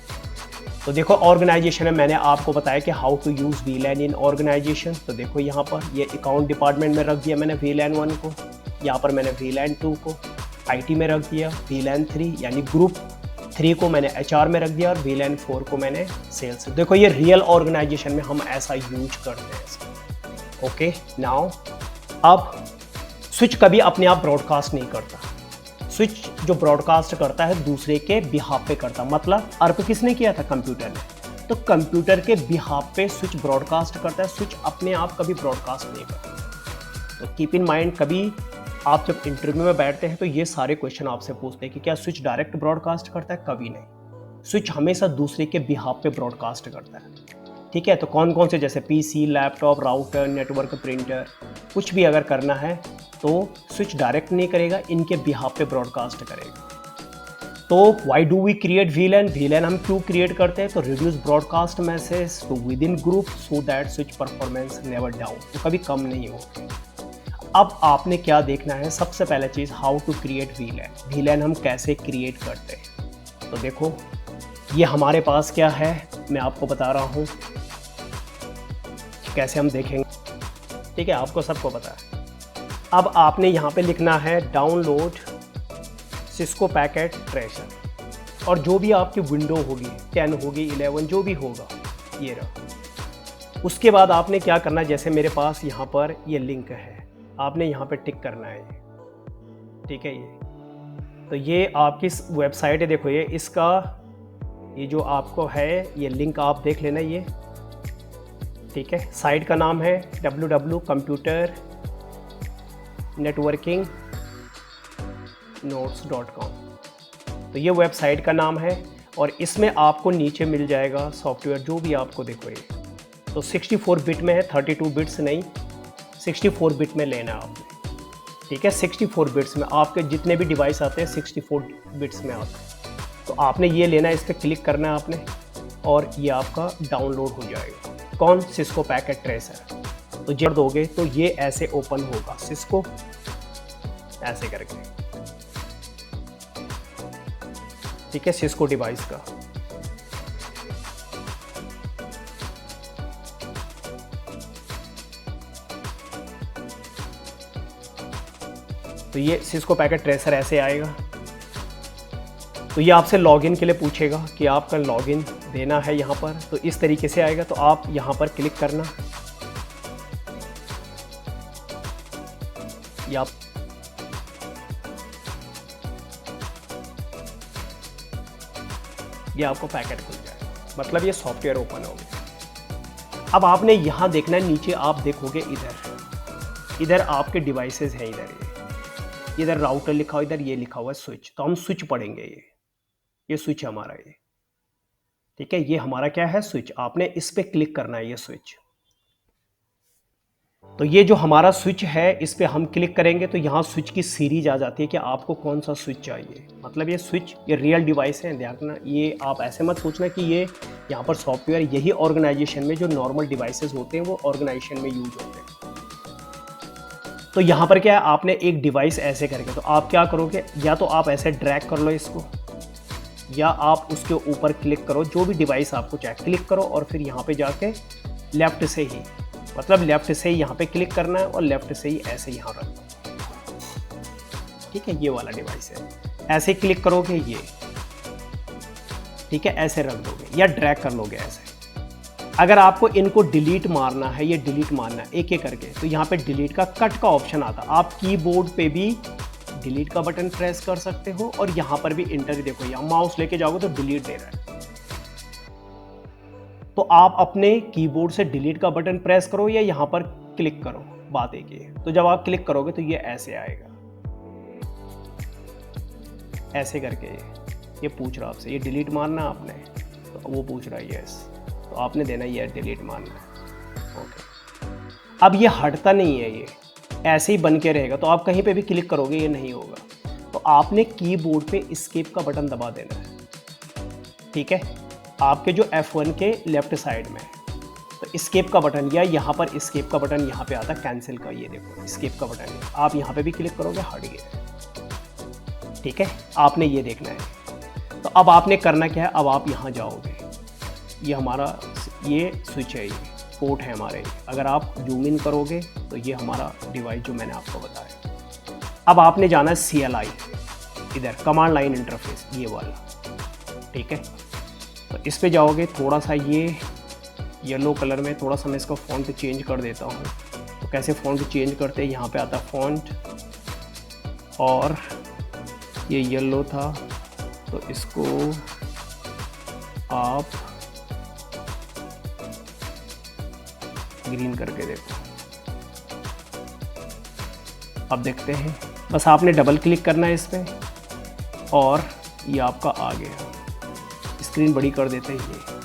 Speaker 1: तो देखो ऑर्गेनाइजेशन में मैंने आपको बताया कि हाउ टू यूज़ VLAN इन ऑर्गेनाइजेशन। तो देखो यहाँ पर ये अकाउंट डिपार्टमेंट में रख दिया मैंने VLAN 1 को, यहाँ पर मैंने VLAN 2 को IT में रख दिया, VLAN 3 यानी ग्रुप 3 को मैंने HR में रख दिया और VLAN 4 को मैंने सेल्स। देखो ये रियल ऑर्गेनाइजेशन में हम ऐसा यूज करते हैं। ओके, नाउ अब स्विच कभी अपने आप ब्रॉडकास्ट नहीं करता। स्विच जो ब्रॉडकास्ट करता है दूसरे के बिहाफ पे करता, मतलब अर्प किसने किया था? कंप्यूटर ने। तो कंप्यूटर के बिहाफ पे स्विच ब्रॉडकास्ट करता है, स्विच अपने आप कभी ब्रॉडकास्ट नहीं करता। तो कीप इन माइंड, कभी आप जब इंटरव्यू में बैठते हैं तो ये सारे क्वेश्चन आपसे पूछते हैं कि क्या स्विच डायरेक्ट ब्रॉडकास्ट करता है? कभी नहीं, स्विच हमेशा दूसरे के बिहाफ पे ब्रॉडकास्ट करता है। ठीक है, तो कौन कौन से, जैसे PC, laptop, router, network, printer, कुछ भी अगर करना है तो स्विच डायरेक्ट नहीं करेगा, इनके बिहाफ पे ब्रॉडकास्ट करेगा। तो why do we create VLAN हम क्यों क्रिएट करते हैं? तो reduce broadcast message to within group so that switch performance never down, तो कभी कम नहीं होगी। अब आपने क्या देखना है, सबसे पहले चीज़ हाउ टू क्रिएट VLAN हम कैसे क्रिएट करते हैं। तो देखो ये हमारे पास क्या है, मैं आपको बता रहा हूँ कैसे हम देखेंगे। ठीक है, आपको सबको पता है। अब आपने यहाँ पे लिखना है डाउनलोड सिस्को पैकेट ट्रेसर, और जो भी आपकी विंडो होगी 10 होगी 11 जो भी होगा ये रहा। उसके बाद आपने क्या करना है, जैसे मेरे पास यहाँ पर ये लिंक है, आपने यहाँ पे टिक करना है ये। ठीक है, ये तो ये आपकी वेबसाइट है, देखो ये इसका ये जो आपको है ये लिंक आप देख लेना ये। ठीक है, साइट का नाम है www.computer networking notes.com। तो ये वेबसाइट का नाम है और इसमें आपको नीचे मिल जाएगा सॉफ्टवेयर जो भी आपको देखो ये। तो 64 बिट में है, 32 बिट्स नहीं, 64 बिट में लेना है आपने। ठीक है, 64 बिट्स में आपके जितने भी डिवाइस आते हैं 64 बिट्स में आते हैं। तो आपने ये लेना है, इस पर क्लिक करना है आपने और ये आपका डाउनलोड हो जाएगा। कौन? Cisco packet tracer. तो जब दोगे तो ये ऐसे ओपन होगा, सिस्को ऐसे करके। ठीक है, सिस्को डिवाइस का। तो ये सिस्को पैकेट ट्रेसर ऐसे आएगा। तो ये आपसे लॉगिन के लिए पूछेगा कि आपका लॉगिन देना है यहाँ पर, तो इस तरीके से आएगा। तो आप यहाँ पर क्लिक करना, या ये आपको पैकेट खुल जाएगा, मतलब ये सॉफ्टवेयर ओपन हो गया। अब आपने यहाँ देखना है, नीचे आप देखोगे इधर आपके डिवाइसेस हैं, इधर राउटर लिखा हुआ, इधर ये लिखा हुआ है स्विच। तो हम स्विच पढ़ेंगे, ये स्विच हमारा ये। ठीक है, ये हमारा क्या है? स्विच। आपने इस पे क्लिक करना है, ये स्विच। तो ये जो हमारा स्विच है इस पे हम क्लिक करेंगे तो यहाँ स्विच की सीरीज आ जाती है कि आपको कौन सा स्विच चाहिए। मतलब ये स्विच ये रियल डिवाइस है, ध्यान रखना। ये आप ऐसे मत सोचना कि ये यहाँ पर सॉफ्टवेयर, यही ऑर्गेनाइजेशन में जो नॉर्मल डिवाइसेस होते हैं वो ऑर्गेनाइजेशन में यूज होते हैं। तो यहाँ पर क्या है, आपने एक डिवाइस ऐसे करके, तो आप क्या करोगे, या तो आप ऐसे ड्रैग कर लो इसको, या आप उसके ऊपर क्लिक करो, जो भी डिवाइस आपको चाहिए क्लिक करो और फिर यहाँ पे जाके लेफ्ट से ही, मतलब लेफ्ट से ही यहाँ पे क्लिक करना है और लेफ्ट से ही ऐसे यहाँ रख दो। ठीक है, ये वाला डिवाइस है, ऐसे क्लिक करोगे ये। ठीक है, ऐसे रख दोगे या ड्रैग कर लोगे ऐसे। अगर आपको इनको डिलीट मारना है, ये डिलीट मारना है एक एक करके, तो यहाँ पे डिलीट का कट का ऑप्शन आता है। आप कीबोर्ड पे भी डिलीट का बटन प्रेस कर सकते हो और यहाँ पर भी इंटर, देखो यहाँ माउस लेके जाओगे तो डिलीट दे रहा है। तो आप अपने कीबोर्ड से डिलीट का बटन प्रेस करो या यहाँ पर क्लिक करो, बात एक ही है। तो जब आप क्लिक करोगे तो ये ऐसे आएगा, ऐसे करके ये पूछ रहा आपसे, ये डिलीट मारना आपने, तो वो पूछ रहा है यस, तो आपने देना ये डिलीट मारना है। ओके, अब ये हटता नहीं है, ये ऐसे ही बन के रहेगा। तो आप कहीं पे भी क्लिक करोगे ये नहीं होगा, तो आपने कीबोर्ड पे एस्केप का बटन दबा देना है। ठीक है, आपके जो F1 के लेफ्ट साइड में है। तो एस्केप का बटन या यहाँ पर एस्केप का बटन यहाँ पे आता है कैंसिल का, ये देखो एस्केप का बटन है, आप यहाँ पे भी क्लिक करोगे हट गया। ठीक है, आपने ये देखना है। तो अब आपने करना क्या है, अब आप यहाँ जाओगे, ये हमारा ये स्विच है, ये पोर्ट है हमारे। अगर आप जूम इन करोगे तो ये हमारा डिवाइस जो मैंने आपको बताया। अब आपने जाना है CLI, इधर कमांड लाइन इंटरफेस, ये वाला। ठीक है, तो इस पे जाओगे, थोड़ा सा ये येलो कलर में, थोड़ा सा मैं इसका फ़ॉन्ट चेंज कर देता हूँ। तो कैसे फ़ॉन्ट चेंज करते हैं, यहाँ पे आता है फ़ॉन्ट, और ये येलो था तो इसको आप ग्रीन करके देखो। अब देखते हैं, बस आपने डबल क्लिक करना है इस पे और ये आपका आ गया। स्क्रीन बड़ी कर देते हैं ये।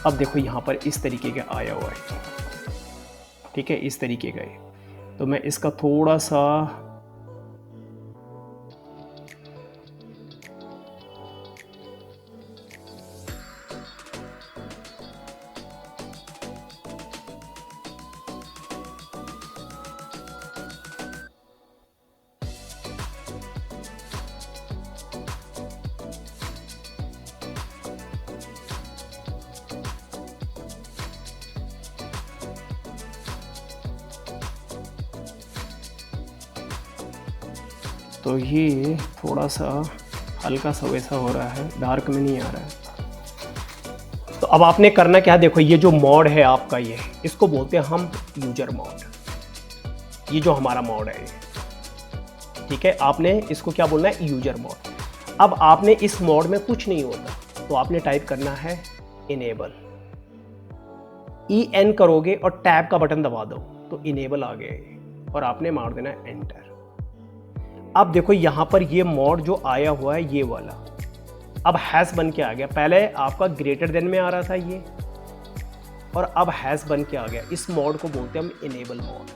Speaker 1: अब देखो यहाँ पर इस तरीके का आया हुआ है। ठीक है, इस तरीके का है। तो मैं इसका थोड़ा सा तो ये थोड़ा सा हल्का सा वैसा हो रहा है, डार्क में नहीं आ रहा है। तो अब आपने करना क्या है, देखो ये जो मोड है आपका, ये इसको बोलते हैं हम यूजर मोड। ये जो हमारा मोड है, ठीक है, आपने इसको क्या बोलना है, यूजर मोड। अब आपने इस मोड में कुछ नहीं होता, तो आपने टाइप करना है इनेबल। EN करोगे और टैब का बटन दबा दो तो इनेबल आ गया, और आपने मार देना है एंटर। अब देखो यहाँ पर ये मोड जो आया हुआ है ये वाला, अब हैश बन के आ गया। पहले आपका ग्रेटर देन में आ रहा था ये, और अब हैश बन के आ गया। इस मोड को बोलते हैं हम इनेबल मोड।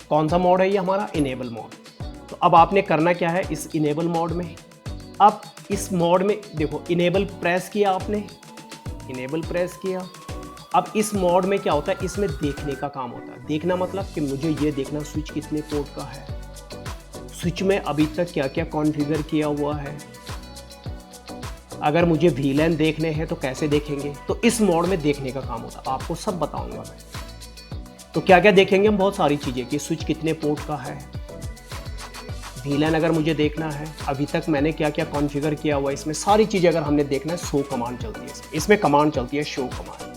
Speaker 1: कौन सा मोड है ये हमारा, इनेबल मोड। तो अब आपने करना क्या है इस इनेबल मोड में, अब इस मोड में देखो इनेबल प्रेस किया आपने, इनेबल प्रेस किया। अब इस मोड में क्या होता है, इसमें देखने का काम होता है। देखना मतलब कि मुझे ये देखना स्विच कितने पोर्ट का है, स्विच में अभी तक क्या क्या कॉन्फ़िगर किया हुआ है। अगर मुझे VLAN देखने हैं तो कैसे देखेंगे, तो इस मोड में देखने का काम होता है। आपको सब बताऊंगा मैं। तो क्या क्या देखेंगे हम, बहुत सारी चीज़ें कि स्विच कितने पोर्ट का है, VLAN अगर मुझे देखना है, अभी तक मैंने क्या क्या कॉन्फ़िगर किया हुआ है, इसमें सारी चीज़ें अगर हमने देखना है, शो कमांड चलती है इसमें कमांड चलती है शो कमांड।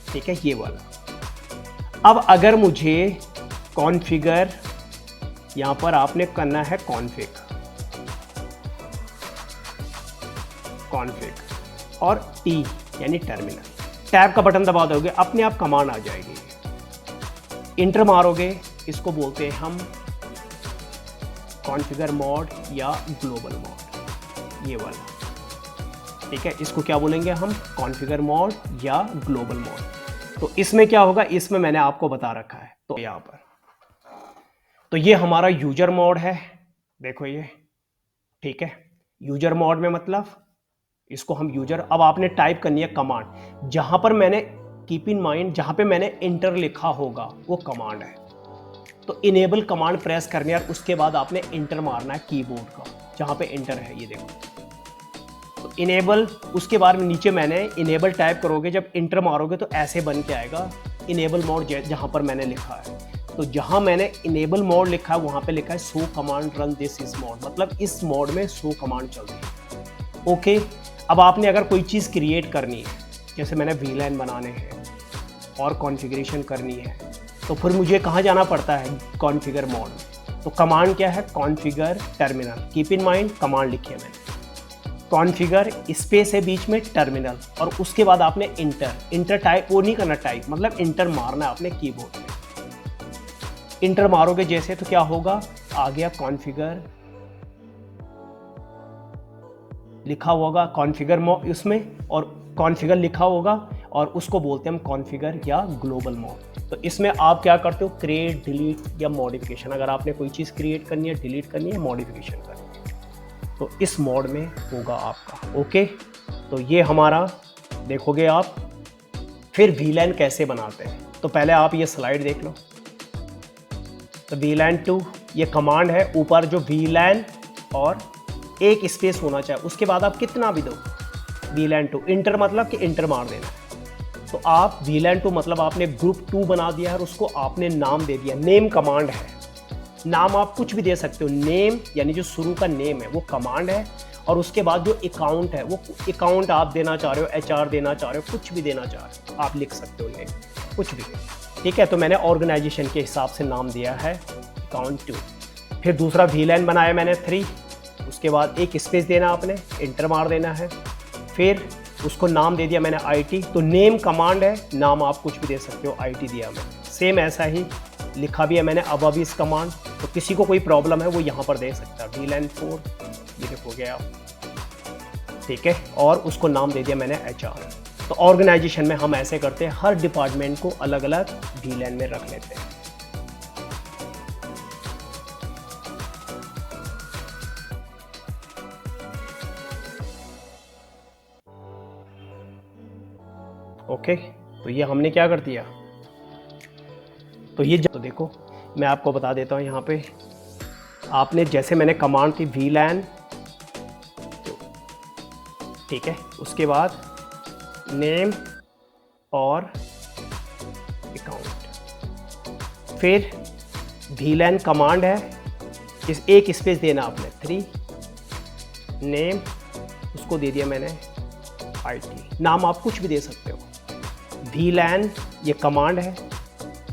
Speaker 1: ठीक है, ये वाला। अब अगर मुझे कॉन्फ़िगर, यहां पर आपने करना है कॉन्फ़िग और T यानी टर्मिनल, टैब का बटन दबा दोगे अपने आप कमांड आ जाएगी। इंटर मारोगे, इसको बोलते हैं हम कॉन्फ़िगर मोड या ग्लोबल मोड, ये वाला। ठीक है, इसको क्या बोलेंगे हम, कॉन्फ़िगर मोड या ग्लोबल मोड। तो इसमें क्या होगा, इसमें मैंने आपको बता रखा है। तो यहाँ पर तो ये हमारा यूजर मोड है, देखो ये। ठीक है, यूजर मोड में मतलब इसको हम यूजर, अब आपने टाइप करनी है कमांड। जहां पर मैंने कीप इन माइंड, जहां पे मैंने इंटर लिखा होगा वो कमांड है। तो इनेबल कमांड प्रेस करनी है और उसके बाद आपने इंटर मारना है कीबोर्ड का, जहां पे इंटर है ये देखो। तो इनेबल, उसके बाद में नीचे मैंने इनेबल टाइप करोगे, जब इंटर मारोगे तो ऐसे बन के आएगा इनेबल मोड, जहां पर मैंने लिखा है। तो जहां मैंने इनेबल मोड लिखा है वहां पे लिखा है शो कमांड रन दिस इस मोड, मतलब इस मोड में शो कमांड चलती है। ओके, अब आपने अगर कोई चीज़ क्रिएट करनी है, जैसे मैंने VLAN बनाने हैं और कॉन्फ़िगरेशन करनी है, तो फिर मुझे कहाँ जाना पड़ता है, कॉन्फ़िगर मोड में। तो कमांड क्या है, configure terminal, keep in mind command लिखी है मैंने, कॉन्फ़िगर स्पेस है बीच में टर्मिनल, और उसके बाद आपने इंटर टाइप, वो नहीं करना टाइप, मतलब इंटर मारना है आपने कीबोर्ड में। इंटर मारोगे जैसे तो क्या होगा, आ गया कॉन्फ़िगर, लिखा होगा कॉन्फ़िगर मोड उसमें, और कॉन्फ़िगर लिखा होगा, और उसको बोलते हैं हम कॉन्फ़िगर या ग्लोबल मोड। तो इसमें आप क्या करते हो, क्रिएट, डिलीट या मॉडिफिकेशन। अगर आपने कोई चीज़ क्रिएट करनी है, डिलीट करनी है, मॉडिफिकेशन करनी है, तो इस मोड में होगा आपका। ओके, तो ये हमारा देखोगे आप। फिर VLAN कैसे बनाते हैं, तो पहले आप ये स्लाइड देख लो। तो VLAN 2 ये कमांड है, ऊपर जो VLAN और एक स्पेस होना चाहिए, उसके बाद आप कितना भी दो। VLAN 2 इंटर मतलब कि इंटर मार देना है। तो आप VLAN 2 मतलब आपने ग्रुप 2 बना दिया है और उसको आपने नाम दे दिया। नेम कमांड है, नाम आप कुछ भी दे सकते हो। नेम यानी जो शुरू का नेम है वो कमांड है, और उसके बाद जो अकाउंट है वो अकाउंट आप देना चाह रहे हो, HR देना चाह रहे हो, कुछ भी देना चाह रहे हो आप लिख सकते हो नेम, कुछ भी। ठीक है, तो मैंने ऑर्गेनाइजेशन के हिसाब से नाम दिया है अकाउंट 2। फिर दूसरा VLAN बनाया मैंने 3, उसके बाद एक स्पेस देना आपने, इंटर मार देना है। फिर उसको नाम दे दिया मैंने IT, तो नेम कमांड है, नाम आप कुछ भी दे सकते हो, IT दिया मैंने। सेम ऐसा ही लिखा भी है मैंने अबव इस कमांड, तो किसी को कोई प्रॉब्लम है वो यहाँ पर दे सकता है। VLAN 4 ये देखोगे आप, ठीक है, और उसको नाम दे दिया मैंने HR। तो ऑर्गेनाइजेशन में हम ऐसे करते हैं, हर डिपार्टमेंट को अलग अलग VLAN में रख लेते हैं। ओके, तो ये हमने क्या कर दिया। तो ये तो देखो मैं आपको बता देता हूँ, यहाँ पे आपने जैसे मैंने कमांड थी VLAN, ठीक है, उसके बाद नेम और अकाउंट, फिर VLAN कमांड है, इस एक स्पेस देना आपने 3, नेम उसको दे दिया मैंने IT, नाम आप कुछ भी दे सकते हो। VLAN ये कमांड है,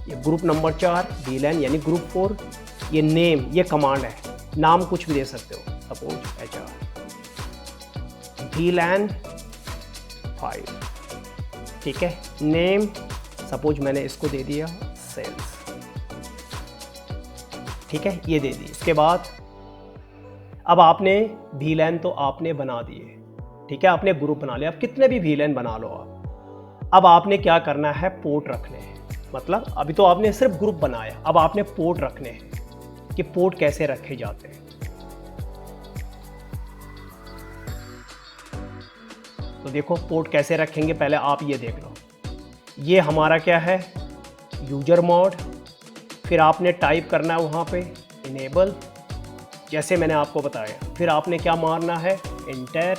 Speaker 1: ये ग्रुप नंबर 4 VLAN यानी ग्रुप 4, ये नेम ये कमांड है, नाम कुछ भी दे सकते हो, सपोज HR। VLAN 5, ठीक है, नेम सपोज मैंने इसको दे दिया सेल्स, ठीक है, ये दे दी। उसके बाद अब आपने VLAN तो आपने बना दिए, ठीक है, आपने ग्रुप बना लिया। अब कितने भी VLAN बना लो आप, अब आपने क्या करना है, पोर्ट रखने हैं। मतलब अभी तो आपने सिर्फ ग्रुप बनाया, अब आपने पोर्ट रखने हैं कि पोर्ट कैसे रखे जाते हैं। तो देखो पोर्ट कैसे रखेंगे, पहले आप ये देख लो। ये हमारा क्या है, यूजर मोड, फिर आपने टाइप करना है वहाँ पे इनेबल, जैसे मैंने आपको बताया। फिर आपने क्या मारना है, इंटर,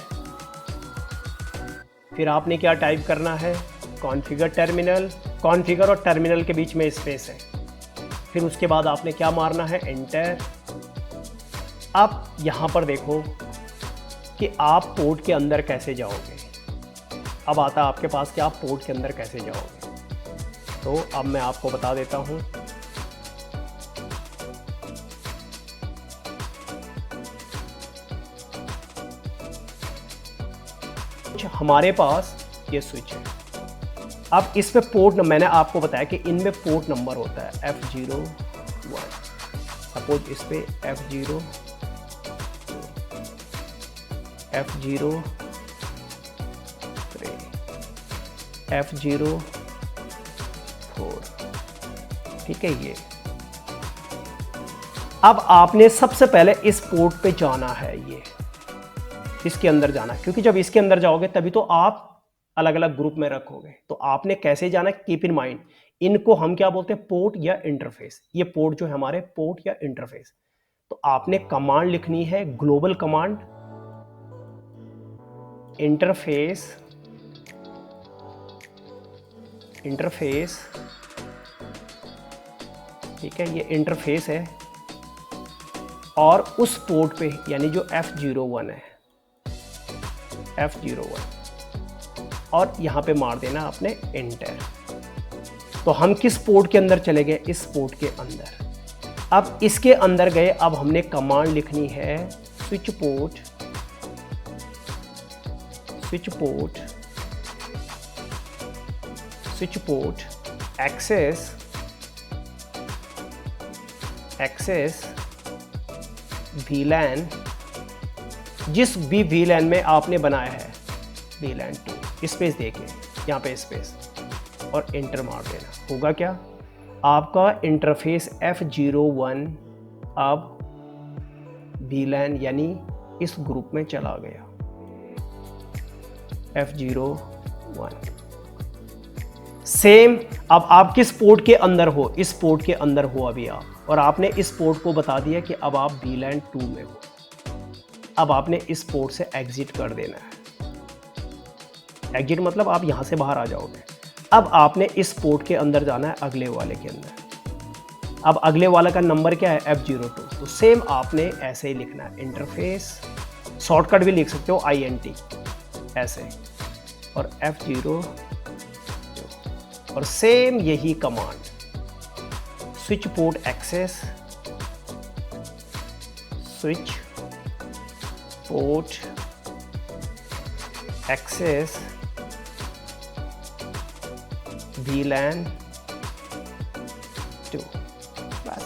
Speaker 1: फिर आपने क्या टाइप करना है, कॉन्फ़िगर टर्मिनल। कॉन्फ़िगर और टर्मिनल के बीच में स्पेस है। फिर उसके बाद आपने क्या मारना है, एंटर। अब यहाँ पर देखो कि आप पोर्ट के अंदर कैसे जाओगे। अब आता है आपके पास कि आप पोर्ट के अंदर कैसे जाओगे। तो अब मैं आपको बता देता हूँ। हमारे पास ये स्विच है। अब इस पे पोर्ट, मैंने आपको बताया कि इनमें पोर्ट नंबर होता है F01, सपोज इस पे F0, F03, F04, ठीक है। ये अब आपने सबसे पहले इस पोर्ट पे जाना है, ये इसके अंदर जाना है, क्योंकि जब इसके अंदर जाओगे तभी तो आप अलग अलग ग्रुप में रखोगे। तो आपने कैसे जाना है, कीप इन माइंड, इनको हम क्या बोलते हैं, पोर्ट या इंटरफेस। ये पोर्ट जो है हमारे, पोर्ट या इंटरफेस। तो आपने कमांड लिखनी है, ग्लोबल कमांड इंटरफेस, इंटरफेस, ठीक है, ये इंटरफेस है। और उस पोर्ट पे यानी जो F01 है, F01, और यहाँ पे मार देना आपने एंटर। तो हम किस पोर्ट के अंदर चले गए, इस पोर्ट के अंदर। अब इसके अंदर गए, अब हमने कमांड लिखनी है switch port, switch port, switch port access, access VLAN, जिस भी VLAN में आपने बनाया है, VLAN 2, स्पेस देके यहाँ पे स्पेस और एंटर मार देना। होगा क्या, आपका इंटरफेस F01 अब VLAN यानी इस ग्रुप में चला गया। F01। सेम, अब आप किस पोर्ट के अंदर हो, इस पोर्ट के अंदर हो अभी आप, और आपने इस पोर्ट को बता दिया कि अब आप VLAN 2 में हो। अब आपने इस पोर्ट से एग्जिट कर देना है। एग्जिट मतलब आप यहां से बाहर आ जाओगे। अब आपने इस पोर्ट के अंदर जाना है, अगले वाले के अंदर। अब अगले वाला का नंबर क्या है, F02। तो सेम आपने ऐसे ही लिखना है, इंटरफेस, शॉर्टकट भी लिख सकते हो INT ऐसे, और F02, और सेम यही command, switch port access, switch port access VLAN 2। बस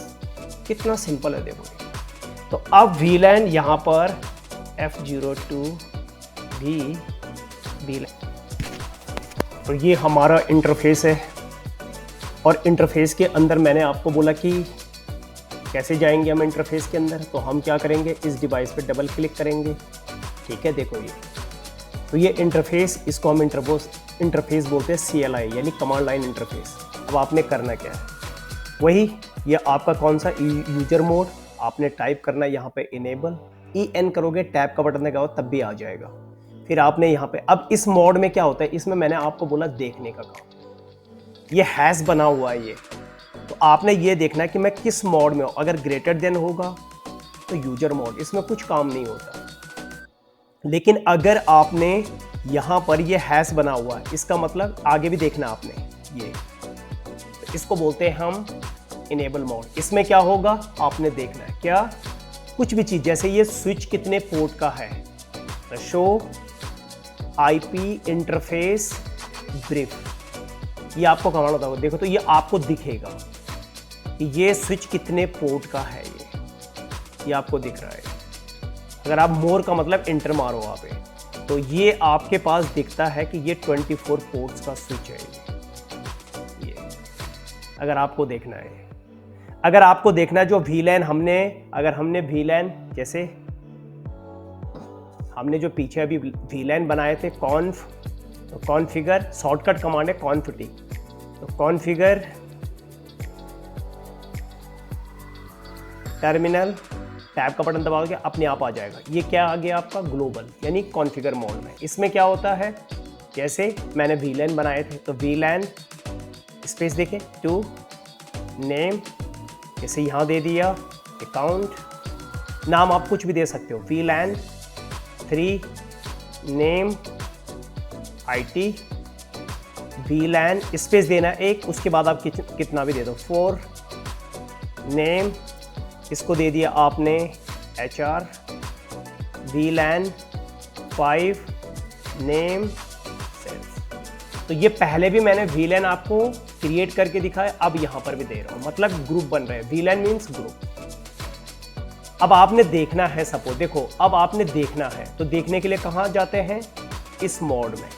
Speaker 1: कितना सिंपल है, देखो। तो अब VLAN यहां पर F02 भी VLAN, तो ये हमारा इंटरफेस है। और इंटरफेस के अंदर मैंने आपको बोला कि कैसे जाएंगे हम इंटरफेस के अंदर। तो हम क्या करेंगे, इस डिवाइस पे डबल क्लिक करेंगे, ठीक है। देखो ये, तो ये इंटरफेस, इसको हम इंटरफेस बोलते हैं CLI, यानी कमांड लाइन इंटरफेस। अब आपने करना क्या है, वही, ये आपका कौन सा यूजर मोड, आपने टाइप करना है यहाँ पे इनेबल, EN करोगे, टैब का बटन दबाओ तब भी आ जाएगा। फिर आपने यहाँ पे, अब इस मोड में क्या होता है, इसमें मैंने आपको बोला देखने का काम, ये हैश बना हुआ है ये, तो आपने ये देखना है कि मैं किस मोड में हूँ। अगर ग्रेटर देन होगा तो यूजर मोड, इसमें कुछ काम नहीं होता। लेकिन अगर आपने यहाँ पर ये हैश बना हुआ है, इसका मतलब आगे भी देखना आपने, ये तो इसको बोलते हैं हम इनेबल मोड। इसमें क्या होगा आपने देखना है, क्या, कुछ भी चीज, जैसे ये स्विच कितने पोर्ट का है, तो शो IP इंटरफेस ब्रीफ, ये आपको कमांड होता है। देखो तो ये आपको दिखेगा कि ये स्विच कितने पोर्ट का है, ये आपको दिख रहा है। अगर आप मोर का मतलब इंटर मारो वहाँ पे, तो ये आपके पास दिखता है कि ये 24 पोर्ट्स का स्विच है ये। अगर आपको देखना है, अगर आपको देखना है जो VLAN हमने, अगर हमने VLAN, जैसे हमने जो पीछे अभी VLAN बनाए थे, कॉन्फ़िगर, शॉर्टकट कमांड है कॉन्फिटी, तो कॉन्फ़िगर टर्मिनल, टैब का बटन दबाओगे अपने आप आ जाएगा। ये क्या आ गया आपका, ग्लोबल, यानी कॉन्फ़िगर मोड में। इसमें क्या होता है, जैसे मैंने VLAN बनाए थे, तो VLAN स्पेस देखें 2 नेम, जैसे यहाँ दे दिया अकाउंट, नाम आप कुछ भी दे सकते हो, VLAN 3 name IT, VLAN space देना एक, उसके बाद आप कितना भी दे दो, 4 नेम, इसको दे दिया आपने HR, VLAN 5 नेम सेल्स। तो ये पहले भी मैंने VLAN आपको क्रिएट करके दिखाया, अब यहां पर भी दे रहा हूं, मतलब ग्रुप बन रहे हैं। VLAN means group. अब आपने देखना है, सपोज देखो, अब आपने देखना है, तो देखने के लिए कहां जाते हैं, इस मोड में,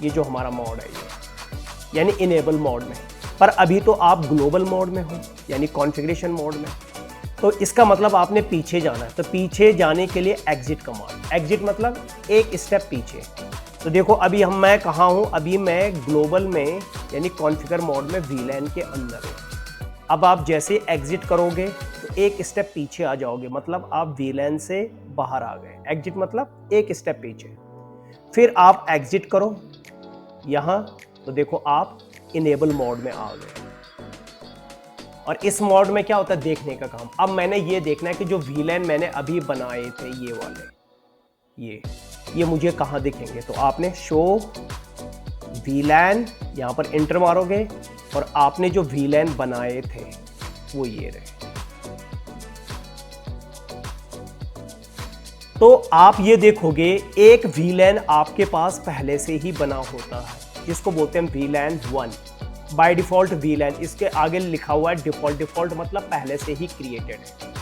Speaker 1: ये जो हमारा मोड है ये, यानी इनेबल मोड में। पर अभी तो आप ग्लोबल मोड में हो, यानी कॉन्फ़िगरेशन मोड में, तो इसका मतलब आपने पीछे जाना है। तो पीछे जाने के लिए एग्जिट कमांड, एग्जिट मतलब एक स्टेप पीछे। तो देखो अभी मैं कहाँ हूँ, अभी मैं ग्लोबल में, यानी कॉन्फ़िगर मोड में VLAN के अंदर हूँ। अब आप जैसे एग्जिट करोगे तो एक स्टेप पीछे आ जाओगे, मतलब आप VLAN से बाहर आ गए। एग्जिट मतलब एक स्टेप पीछे। फिर आप एग्जिट करो यहाँ, तो देखो आप इनेबल मोड में आ गए। और इस मोड में क्या होता है, देखने का काम। अब मैंने ये देखना है कि जो VLAN मैंने अभी बनाए थे, ये वाले, ये मुझे कहाँ दिखेंगे। तो आपने शो VLAN, यहाँ पर इंटर मारोगे, और आपने जो VLAN बनाए थे वो ये रहे। तो आप ये देखोगे एक VLAN आपके पास पहले से ही बना होता है, जिसको बोलते हैं VLAN 1 बाय डिफॉल्ट VLAN। इसके आगे लिखा हुआ है डिफॉल्ट, डिफॉल्ट मतलब पहले से ही क्रिएटेड है।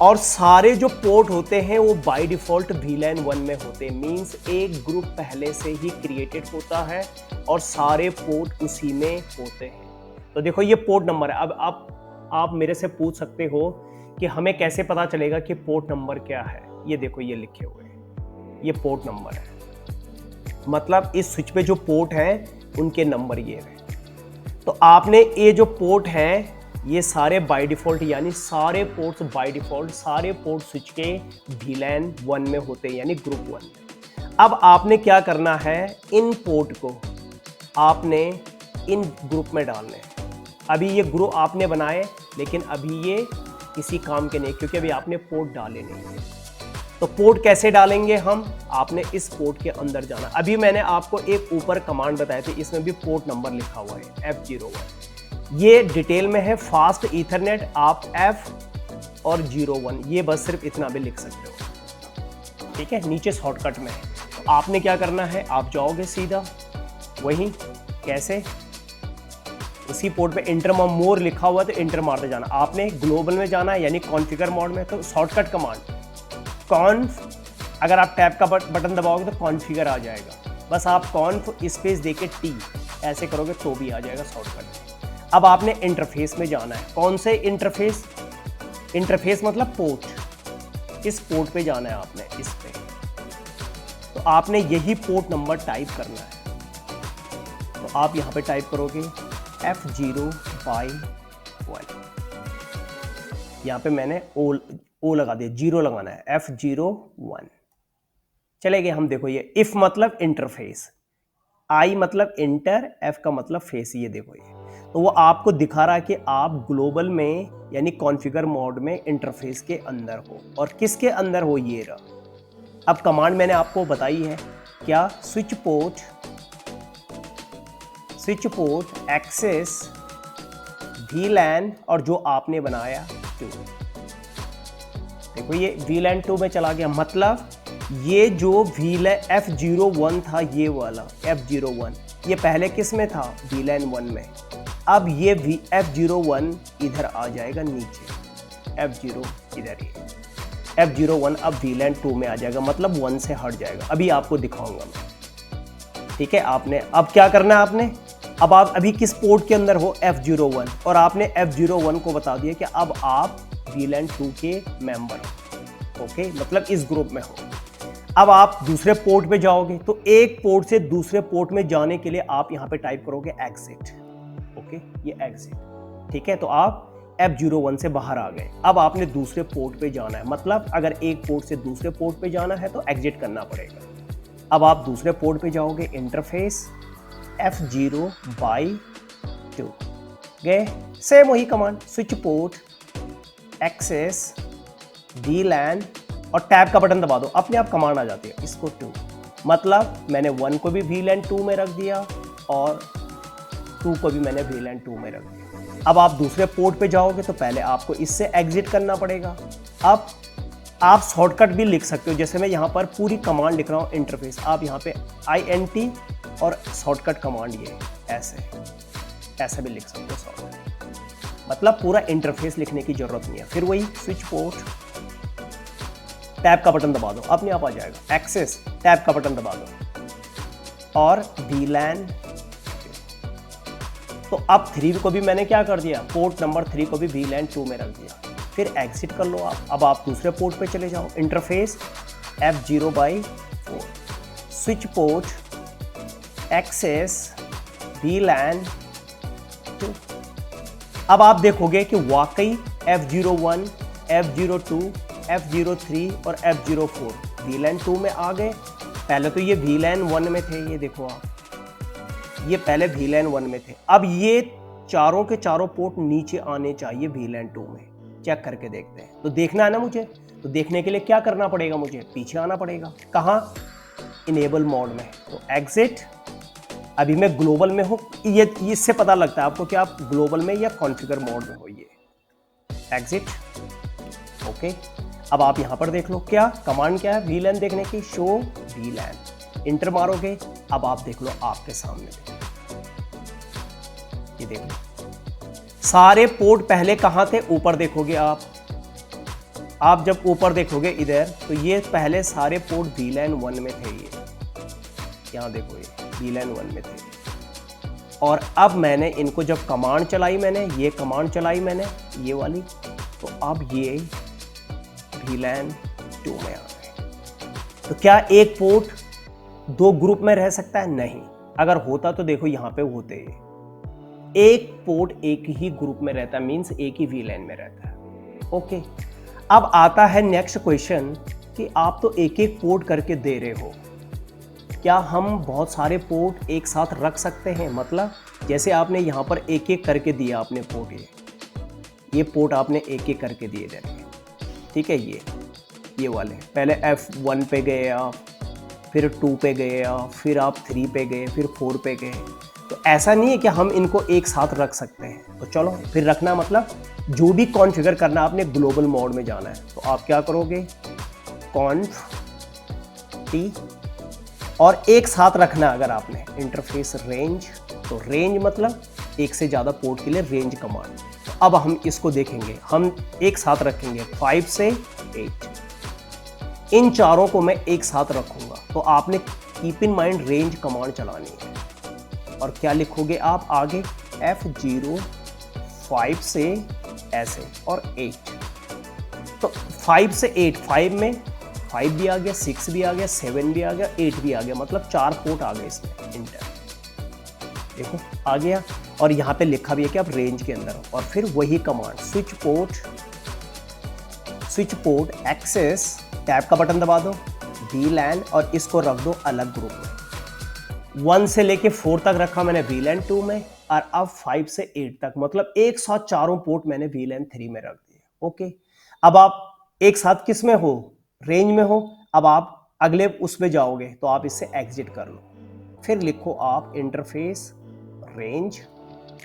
Speaker 1: और सारे जो पोर्ट होते हैं वो बाय डिफॉल्ट VLAN 1 में होते हैं, मींस एक ग्रुप पहले से ही क्रिएटेड होता है और सारे पोर्ट उसी में होते हैं। तो देखो ये पोर्ट नंबर है। अब आप मेरे से पूछ सकते हो कि हमें कैसे पता चलेगा कि पोर्ट नंबर क्या है। ये देखो ये लिखे हुए हैं, ये पोर्ट नंबर है। मतलब इस स्विच पे जो पोर्ट हैं उनके नंबर ये हैं। तो आपने ये जो पोर्ट हैं ये सारे बाय डिफ़ॉल्ट, यानी सारे पोर्ट्स बाय डिफ़ॉल्ट सारे पोर्ट स्विच के VLAN 1 में होते हैं, यानी ग्रुप 1 में। अब आपने क्या करना है, इन पोर्ट को आपने इन ग्रुप में डालने हैं। अभी ये ग्रुप आपने बनाए लेकिन अभी ये किसी काम के नहीं, क्योंकि अभी आपने पोर्ट डाले नहीं है। तो पोर्ट कैसे डालेंगे हम, आपने इस पोर्ट के अंदर जाना। अभी मैंने आपको एक ऊपर कमांड बताए थे, इसमें भी पोर्ट नंबर लिखा हुआ है F01। ये डिटेल में है फास्ट ईथरनेट, आप F और 01 ये बस सिर्फ इतना भी लिख सकते हो, ठीक है। नीचे शॉर्टकट में है। तो आपने क्या करना है, आप जाओगे सीधा वहीं, कैसे, इसी पोर्ट पे इंटर मोर लिखा हुआ है तो इंटर मारते जाना। आपने ग्लोबल में जाना है यानी कॉन्फ़िगर मोड में, तो शॉर्टकट कमांड कॉन्फ, अगर आप टैब का बटन दबाओगे तो कॉन्फ़िगर आ जाएगा। बस आप कॉन्फ स्पेस देके T ऐसे करोगे तो भी आ जाएगा शॉर्टकट। अब आपने इंटरफेस में जाना है। कौन से इंटरफेस, इंटरफेस मतलब पोर्ट, इस पोर्ट पे जाना है आपने, इस पे। तो आपने यही पोर्ट नंबर टाइप करना है। तो आप यहाँ पे टाइप करोगे F0/1। यहाँ पे मैंने ओ लगा दिया, 0 लगाना है, F01 चले गए हम। देखो ये इफ मतलब इंटरफेस, I मतलब इंटर, F का मतलब फेस, ये देखो ये। तो वो आपको दिखा रहा है कि आप ग्लोबल में यानी कॉन्फ़िगर मोड में इंटरफेस के अंदर हो, और किसके अंदर हो, ये रहा। अब कमांड मैंने आपको बताई है क्या, स्विच पोर्ट एक्सेस VLAN और जो आपने बनाया 2। देखो ये VLAN 2 में चला गया, मतलब ये जो VLAN F01 था, ये वाला F01 ये पहले किस में था, VLAN 1 में। अब ये F01 इधर आ जाएगा नीचे, F0 इधर, ये F01 अब VLAN 2 में आ जाएगा, मतलब 1 से हट जाएगा। अभी आपको दिखाऊंगा मैं, ठीक है। आपने अब क्या करना है, आपने अब आप अभी किस पोर्ट के अंदर हो, F01, और आपने F01 को बता दिया कि अब आप VLAN 2 के मेंबर हो, ओके, मतलब इस ग्रुप में हो। अब आप दूसरे पोर्ट पे जाओगे, तो एक पोर्ट से दूसरे पोर्ट में जाने के लिए आप यहाँ पे टाइप करोगे एग्जिट, ओके, ये एग्जिट, ठीक है। तो आप F01 से बाहर आ गए। अब आपने दूसरे पोर्ट पे जाना है, मतलब अगर एक पोर्ट से दूसरे पोर्ट पे जाना है तो एग्जिट करना पड़ेगा। अब आप दूसरे पोर्ट पे जाओगे, इंटरफेस F0/2 गए, सेम वही command, switch port access VLAN और टैब का बटन दबा दो, अपने आप कमांड आ जाती है, इसको 2, मतलब मैंने 1 को भी VLAN 2 में रख दिया और 2 को भी मैंने VLAN 2 में रख दिया। अब आप दूसरे पोर्ट पे जाओगे तो पहले आपको इससे एग्जिट करना पड़ेगा। अब आप शॉर्टकट भी लिख सकते हो, जैसे मैं यहाँ पर पूरी कमांड लिख रहा हूँ इंटरफेस, आप यहाँ पे INT और शॉर्टकट कमांड ये ऐसे भी लिख सकते हो शॉर्टकट, मतलब पूरा इंटरफेस लिखने की जरूरत नहीं है। फिर वही स्विच पोर्ट, टैब का बटन दबा दो, अपने आप आ जाएगा, एक्सेस टैब का बटन दबा दो और VLAN। तो अब 3 को भी मैंने क्या कर दिया, पोर्ट नंबर 3 को भी VLAN 2 में रख दिया। फिर एग्जिट कर लो आप। अब आप दूसरे पोर्ट पे चले जाओ, interface F0/4 switch port access VLAN 2। अब आप देखोगे कि वाकई F01, F02, F03 और F04 VLAN 2 में आ गए। पहले तो ये VLAN 1 में थे, ये देखो आप, ये पहले VLAN 1 में थे। अब ये चारों के चारों पोर्ट नीचे आने चाहिए VLAN 2 में। चेक करके देखते हैं। तो देखना है ना मुझे, तो देखने के लिए क्या करना पड़ेगा, मुझे पीछे आना पड़ेगा। कहाँ, इनेबल मोड में। तो एग्जिट, अभी मैं ग्लोबल में हूँ, ये इससे पता लगता है आपको कि आप ग्लोबल में या कॉन्फ़िगर मोड में हो। ये एग्जिट, ओके। अब आप यहाँ पर देख लो, क्या कमांड क्या है VLAN देखने की, शो VLAN, इंटर मारोगे। अब आप देख लो आपके सामने, ये देख लो सारे पोर्ट पहले कहाँ थे, ऊपर देखोगे आप जब ऊपर देखोगे इधर, तो ये पहले सारे पोर्ट VLAN 1 में थे। ये यहाँ देखो, ये VLAN 1 में थे। और अब मैंने इनको जब कमांड चलाई, मैंने ये कमांड चलाई मैंने ये वाली, तो अब ये VLAN 2 में आ गए। तो क्या एक पोर्ट दो ग्रुप में रह सकता है? नहीं। अगर होता तो देखो यहाँ पे होते हैं, एक पोर्ट एक ही ग्रुप में रहता है, मीन्स एक ही वीलैन में रहता है। ओके, अब आता है नेक्स्ट क्वेश्चन कि आप तो एक एक पोर्ट करके दे रहे हो, क्या हम बहुत सारे पोर्ट एक साथ रख सकते हैं? मतलब जैसे आपने यहाँ पर एक एक करके दिया आपने पोर्ट, ये पोर्ट आपने एक एक करके दिए जा रहे हैं, ठीक है। ये वाले पहले F1 पे गए आप, फिर 2 पे गए आप, फिर आप 3 पे गए, फिर 4 पे गए। तो ऐसा नहीं है कि हम इनको एक साथ रख सकते हैं। तो चलो फिर रखना, मतलब जो भी कॉन्फ़िगर करना आपने ग्लोबल मोड में जाना है, तो आप क्या करोगे, conf t, और एक साथ रखना अगर आपने इंटरफेस रेंज, तो रेंज मतलब एक से ज़्यादा पोर्ट के लिए रेंज कमांड। तो अब हम इसको देखेंगे, हम एक साथ रखेंगे 5 से 8, इन चारों को मैं एक साथ रखूंगा। तो आपने keep in mind range command चलानी है, और क्या लिखोगे आप आगे, F0 5 से ऐसे और 8। तो 5 से 8, 5 में 5 भी आ गया, 6 भी आ गया, 7 भी आ गया, 8 भी आ गया, मतलब 4 पोर्ट आ गए इसमें इंटर, देखो आ गया। और यहाँ पे लिखा भी है कि आप रेंज के अंदर हो, और फिर वही command switch port access, tab का बटन दबा दो, VLAN, और इसको रख दो अलग ग्रुप में। 1 से लेके 4 तक रखा मैंने VLAN 2 में, और अब 5 से 8 तक, मतलब एक साथ चारों पोर्ट मैंने VLAN 3 में रख दिए। ओके, अब आप एक साथ किस में हो, रेंज में हो। अब आप अगले उसमें जाओगे तो आप इससे एग्जिट कर लो, फिर लिखो आप इंटरफेस रेंज,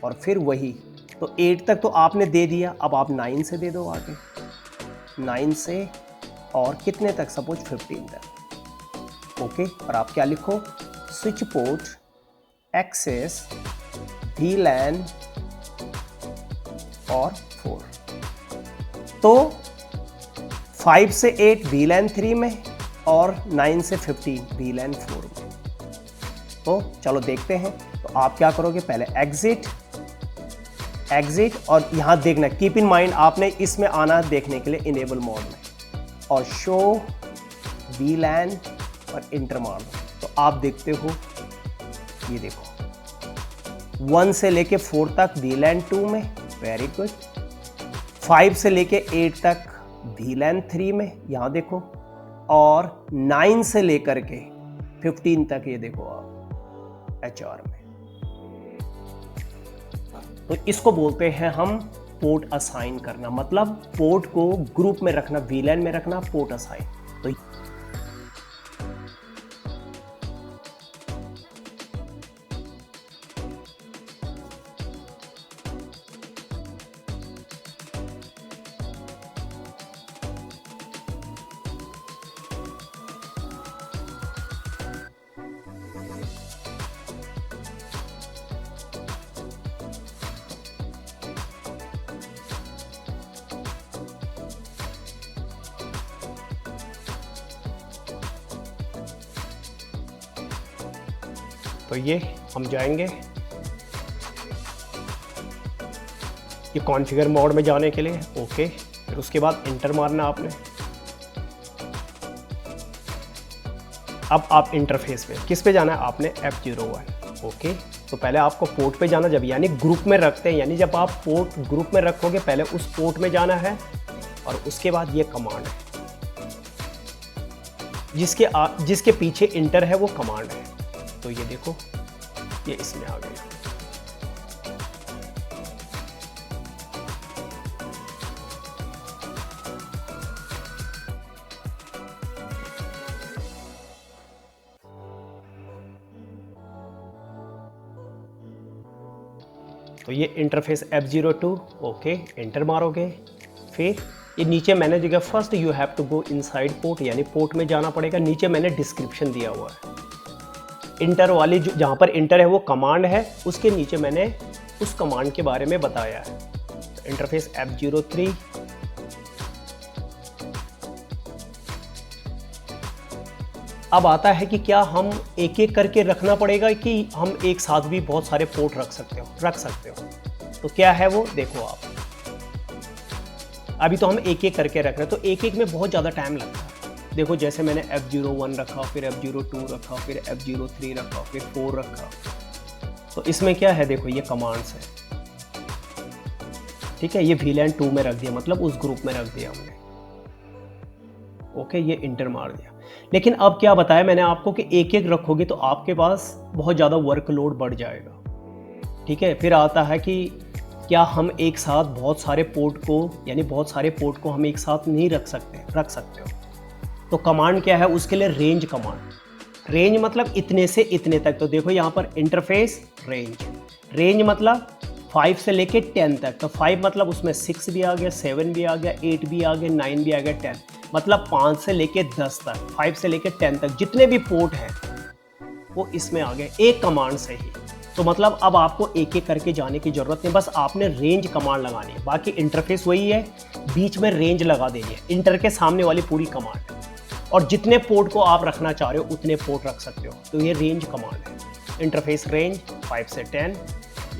Speaker 1: और फिर वही। तो 8 तक तो आपने दे दिया, अब आप 9 से दे दो आगे, 9 से और कितने तक, सपोज 15 तक। ओके, और आप क्या लिखो, स्विच पोर्ट एक्सेस VLAN और 4। तो 5 से 8 VLAN 3 में, और 9 से 15 VLAN 4 में। तो चलो देखते हैं। तो आप क्या करोगे, पहले एग्जिट, और यहां देखना, कीप इन माइंड आपने इसमें आना देखने के लिए इनेबल मोड में, और शो VLAN और इंटर मार दो। तो आप देखते हो, ये देखो 1 से लेके 4 तक VLAN 2 में, वेरी गुड। 5 से लेके 8 तक VLAN 3 में, यहाँ देखो, और 9 से लेकर के 15 तक ये देखो आप HR में। तो इसको बोलते हैं हम पोर्ट असाइन करना, मतलब पोर्ट को ग्रुप में रखना, VLAN में रखना, पोर्ट असाइन। तो ये हम जाएंगे ये कॉन्फ़िगर मोड में जाने के लिए। ओके, फिर उसके बाद इंटर मारना आपने। अब आप इंटरफेस पे किस पे जाना है, आपने F01। ओके, तो पहले आपको पोर्ट पे जाना, जब यानी ग्रुप में रखते हैं, यानी जब आप पोर्ट ग्रुप में रखोगे पहले उस पोर्ट में जाना है, और उसके बाद ये कमांड है, जिसके पीछे इंटर है वो कमांड है। तो ये देखो, ये इसमें आ गया। तो ये इंटरफेस F02। ओके, एंटर मारोगे, फिर ये नीचे मैंने जगह first you have to go inside port, यानी पोर्ट में जाना पड़ेगा। नीचे मैंने डिस्क्रिप्शन दिया हुआ है, इंटर वाली जहाँ पर इंटर है वो कमांड है, उसके नीचे मैंने उस कमांड के बारे में बताया है। तो इंटरफेस F03। अब आता है कि क्या हम एक एक करके रखना पड़ेगा कि हम एक साथ भी बहुत सारे पोर्ट रख सकते हो। तो क्या है वो देखो आप, अभी तो हम एक एक करके रख रहे हैं, तो एक एक में बहुत ज़्यादा टाइम लगता है। देखो जैसे मैंने F01 रखा, फिर F02 रखा, फिर F03 रखा, फिर 4 रखा, तो इसमें क्या है, देखो ये कमांड्स है, ठीक है। ये VLAN 2 में रख दिया, मतलब उस ग्रुप में रख दिया हमने, ओके, ये इंटर मार दिया। लेकिन अब क्या बताया मैंने आपको कि एक एक रखोगे तो आपके पास बहुत ज़्यादा वर्कलोड बढ़ जाएगा, ठीक है। फिर आता है कि क्या हम एक साथ बहुत सारे पोर्ट को, यानी बहुत सारे पोर्ट को हम एक साथ नहीं रख सकते हो। तो कमांड क्या है उसके लिए, रेंज कमांड। रेंज मतलब इतने से इतने तक। तो देखो यहाँ पर इंटरफेस रेंज मतलब 5 से लेके 10 तक। तो 5 मतलब उसमें 6 भी आ गया, 7 भी आ गया, 8 भी आ गया, 9 भी आ गया, 10 मतलब 5 से लेके 10 तक, 5 से लेके 10 तक जितने भी पोर्ट हैं वो इसमें आ गए एक कमांड से ही। तो मतलब अब आपको एक एक करके जाने की जरूरत नहीं, बस आपने रेंज कमांड लगानी है। बाकी इंटरफेस वही है, बीच में रेंज लगा देनी है, इंटर के सामने वाली पूरी कमांड, और जितने पोर्ट को आप रखना चाह रहे हो उतने पोर्ट रख सकते हो। तो ये रेंज कमांड है। इंटरफेस रेंज 5 से 10,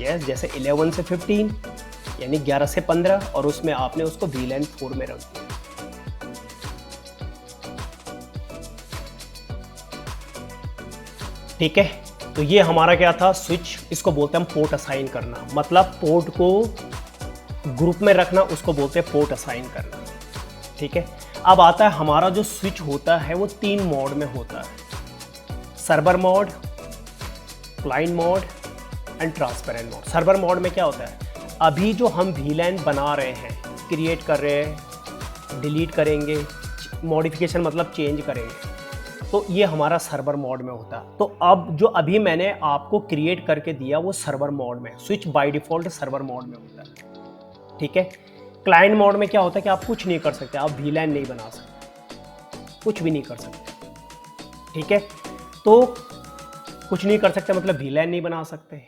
Speaker 1: यस, जैसे 11 से 15 यानी 11 से 15, और उसमें आपने उसको VLAN 4 में रख दिया। ठीक है, तो ये हमारा क्या था, स्विच। इसको बोलते हैं हम पोर्ट असाइन करना, मतलब पोर्ट को ग्रुप में रखना, उसको बोलते हैं पोर्ट असाइन करना, ठीक है। अब आता है हमारा जो स्विच होता है वो 3 मोड में होता है, server mode, client mode and transparent mode. Server mode में क्या होता है, अभी जो हम VLAN बना रहे हैं, क्रिएट कर रहे हैं, डिलीट करेंगे, मॉडिफिकेशन मतलब चेंज करेंगे, तो ये हमारा सर्वर मोड में होता है। तो अब जो अभी मैंने आपको क्रिएट करके दिया वो सर्वर मोड में, switch by default server mode में होता है, ठीक है। क्लाइंट मोड में क्या होता है कि आप कुछ नहीं कर सकते, आप VLAN नहीं बना सकते, कुछ भी नहीं कर सकते, ठीक है। तो कुछ नहीं कर सकते मतलब VLAN नहीं बना सकते,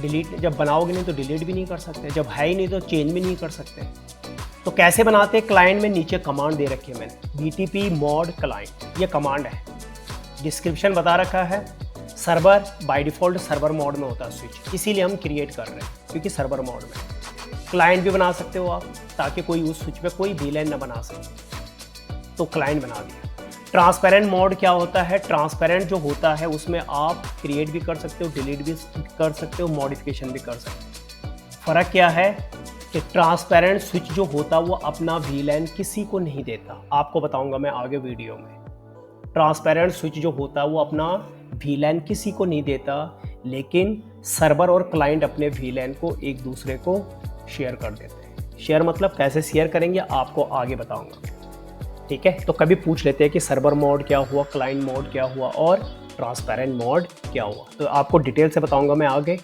Speaker 1: डिलीट जब बनाओगे नहीं तो डिलीट भी नहीं कर सकते, जब है ही नहीं तो चेंज भी नहीं कर सकते। तो कैसे बनाते हैं, क्लाइंट में नीचे कमांड दे रखी है मैंने, BTP mod क्लाइंट, ये कमांड है, डिस्क्रिप्शन बता रखा है। Server by default server mode में होता है स्विच, इसीलिए हम क्रिएट कर रहे हैं क्योंकि सर्वर मोड में। क्लाइंट भी बना सकते हो आप, ताकि कोई उस स्विच पे कोई VLAN ना बना सके, तो क्लाइंट बना दिया। ट्रांसपेरेंट मोड क्या होता है, ट्रांसपेरेंट जो होता है उसमें आप क्रिएट भी कर सकते हो, डिलीट भी कर सकते हो, मॉडिफिकेशन भी कर सकते हो। फ़र्क क्या है कि ट्रांसपेरेंट स्विच जो होता है वो अपना VLAN किसी को नहीं देता, आपको बताऊंगा मैं आगे वीडियो में। ट्रांसपेरेंट स्विच जो होता है वो अपना VLAN किसी को नहीं देता, लेकिन सर्वर और क्लाइंट अपने VLAN को एक दूसरे को शेयर कर देते हैं। शेयर मतलब कैसे शेयर करेंगे आपको आगे बताऊंगा, ठीक है। तो कभी पूछ लेते हैं कि सर्वर मोड क्या हुआ, क्लाइंट मोड क्या हुआ और ट्रांसपेरेंट मोड क्या हुआ, तो आपको डिटेल से बताऊंगा मैं आगे।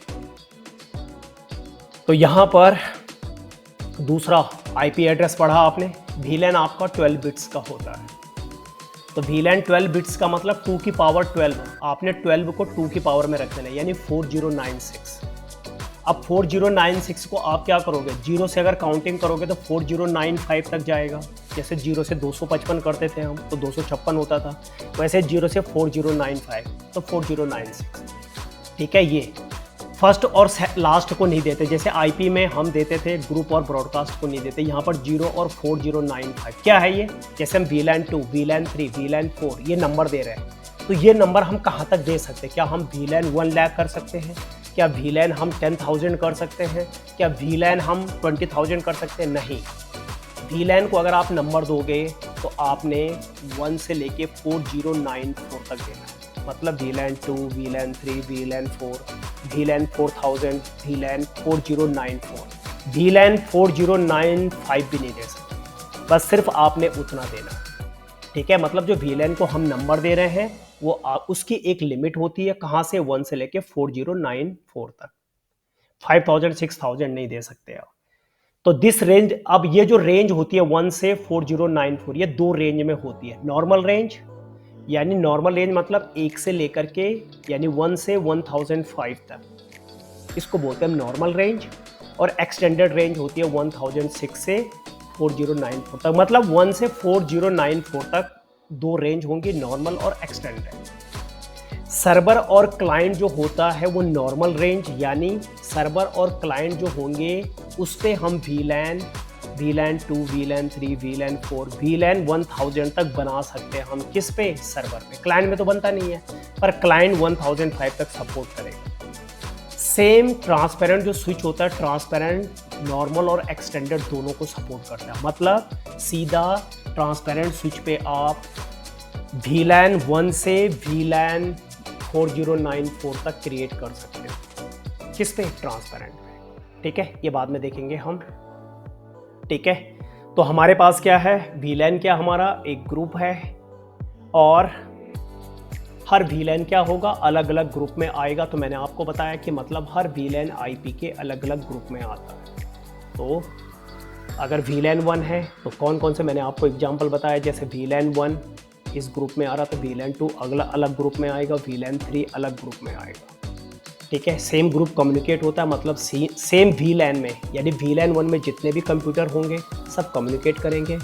Speaker 1: तो यहाँ पर दूसरा IP एड्रेस पढ़ा आपने, VLAN आपका 12 बिट्स का होता है। तो VLAN 12 बिट्स का मतलब 2 की पावर 12, आपने 12 को 2 की पावर में रख देना, यानी 4096। अब 4096 को आप क्या करोगे, 0 से अगर काउंटिंग करोगे तो 4095 तक जाएगा। जैसे 0 से 255 करते थे हम तो 256 होता था, वैसे 0 से 4095 तो 4096, ठीक है। ये फर्स्ट और लास्ट को नहीं देते, जैसे IP में हम देते थे, ग्रुप और ब्रॉडकास्ट को नहीं देते। यहाँ पर 0 और 4095 क्या है ये, जैसे हम VLAN 2, VLAN 3, VLAN 4 ये नंबर दे रहे हैं, तो ये नंबर हम कहाँ तक दे सकते हैं। क्या हम VLAN 1 लाख कर सकते हैं, क्या VLAN हम 10,000 कर सकते हैं, क्या VLAN हम 20,000 कर सकते हैं, नहीं। VLAN को अगर आप नंबर दोगे तो आपने 1 से लेके 4094 तक देना है, मतलब VLAN 2, VLAN 3, VLAN 4, VLAN 4000, VLAN 4094, VLAN 4095 भी नहीं दे सकते, बस सिर्फ आपने उतना देना, ठीक है। मतलब जो VLAN को हम नंबर दे रहे हैं वो उसकी एक लिमिट होती है, कहाँ से, 1 से लेके 4094 तक, 5000 6000 नहीं दे सकते आप। तो दिस रेंज, अब ये जो रेंज होती है 1 से 4094, ये 2 रेंज में होती है। नॉर्मल रेंज यानी नॉर्मल रेंज मतलब 1 से लेकर के यानी 1 से 1005 तक, इसको बोलते हैं नॉर्मल रेंज। और एक्सटेंडेड रेंज होती है 1006 से 4094 तक, मतलब 1 से 4094 तक 2 रेंज होंगी, नॉर्मल और एक्सटेंडेड। सर्वर और क्लाइंट जो होता है वो नॉर्मल रेंज, यानी सर्वर और क्लाइंट जो होंगे उस पे हम VLAN VLAN 2, VLAN 3, VLAN 4, VLAN 1000 तक बना सकते हैं हम। किस पे? सर्वर पे। क्लाइंट में तो बनता नहीं है, पर क्लाइंट 1005 तक सपोर्ट करेगा। सेम ट्रांसपेरेंट जो स्विच होता है, ट्रांसपेरेंट नॉर्मल और एक्सटेंडेड दोनों को सपोर्ट करता है। मतलब सीधा ट्रांसपेरेंट स्विच पे आप VLAN 1 से VLAN 4094 तक क्रिएट कर सकते हो। किस पे? ट्रांसपेरेंट पे। ठीक है, ये बाद में देखेंगे हम। ठीक है, तो हमारे पास क्या है? VLAN क्या हमारा एक ग्रुप है, और हर VLAN क्या होगा? अलग अलग ग्रुप में आएगा। तो मैंने आपको बताया कि मतलब हर VLAN IP के अलग अलग ग्रुप में आता है। तो अगर VLAN 1 है तो कौन कौन से मैंने आपको एग्जांपल बताया, जैसे VLAN 1 इस ग्रुप में आ रहा, तो VLAN 2 अगला अलग ग्रुप में आएगा, VLAN 3 अलग ग्रुप में आएगा। ठीक है, सेम ग्रुप कम्युनिकेट होता है, मतलब सेम VLAN में, यानी VLAN 1 में जितने भी कंप्यूटर होंगे सब कम्युनिकेट करेंगे।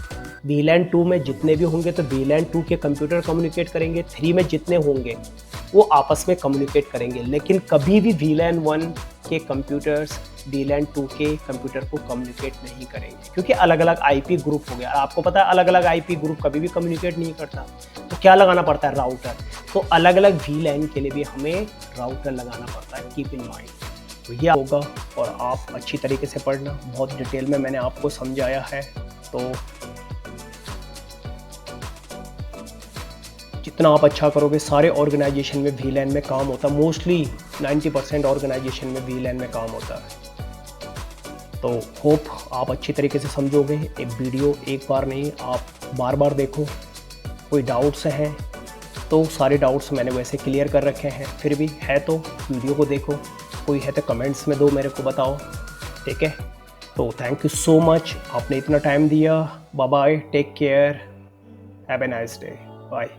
Speaker 1: VLAN 2 में जितने भी होंगे तो VLAN 2 के कंप्यूटर कम्युनिकेट करेंगे। 3 में जितने होंगे वो आपस में कम्युनिकेट करेंगे, लेकिन कभी भी VLAN 1 के कंप्यूटर्स VLAN 2 के कंप्यूटर को कम्युनिकेट नहीं करेंगे, क्योंकि अलग अलग IP ग्रुप हो गया। आपको पता है अलग अलग IP ग्रुप कभी भी कम्युनिकेट नहीं करता, तो क्या लगाना पड़ता है? राउटर। तो अलग अलग VLAN के लिए भी हमें राउटर लगाना पड़ता है, कीप इन माइंड। तो ये होगा, और आप अच्छी तरीके से पढ़ना, बहुत डिटेल में मैंने आपको समझाया है। तो जितना आप अच्छा करोगे, सारे ऑर्गेनाइजेशन में VLAN में काम होता है, मोस्टली 90% ऑर्गेनाइजेशन में VLAN में काम होता है। तो होप आप अच्छी तरीके से समझोगे। एक वीडियो एक बार नहीं, आप बार बार देखो। कोई डाउट्स हैं तो सारे डाउट्स मैंने वैसे क्लियर कर रखे हैं, फिर भी है तो वीडियो को देखो, कोई है तो कमेंट्स में दो, मेरे को बताओ। ठीक है, तो थैंक यू सो मच, आपने इतना टाइम दिया। Bye bye, take care, have a nice day, bye.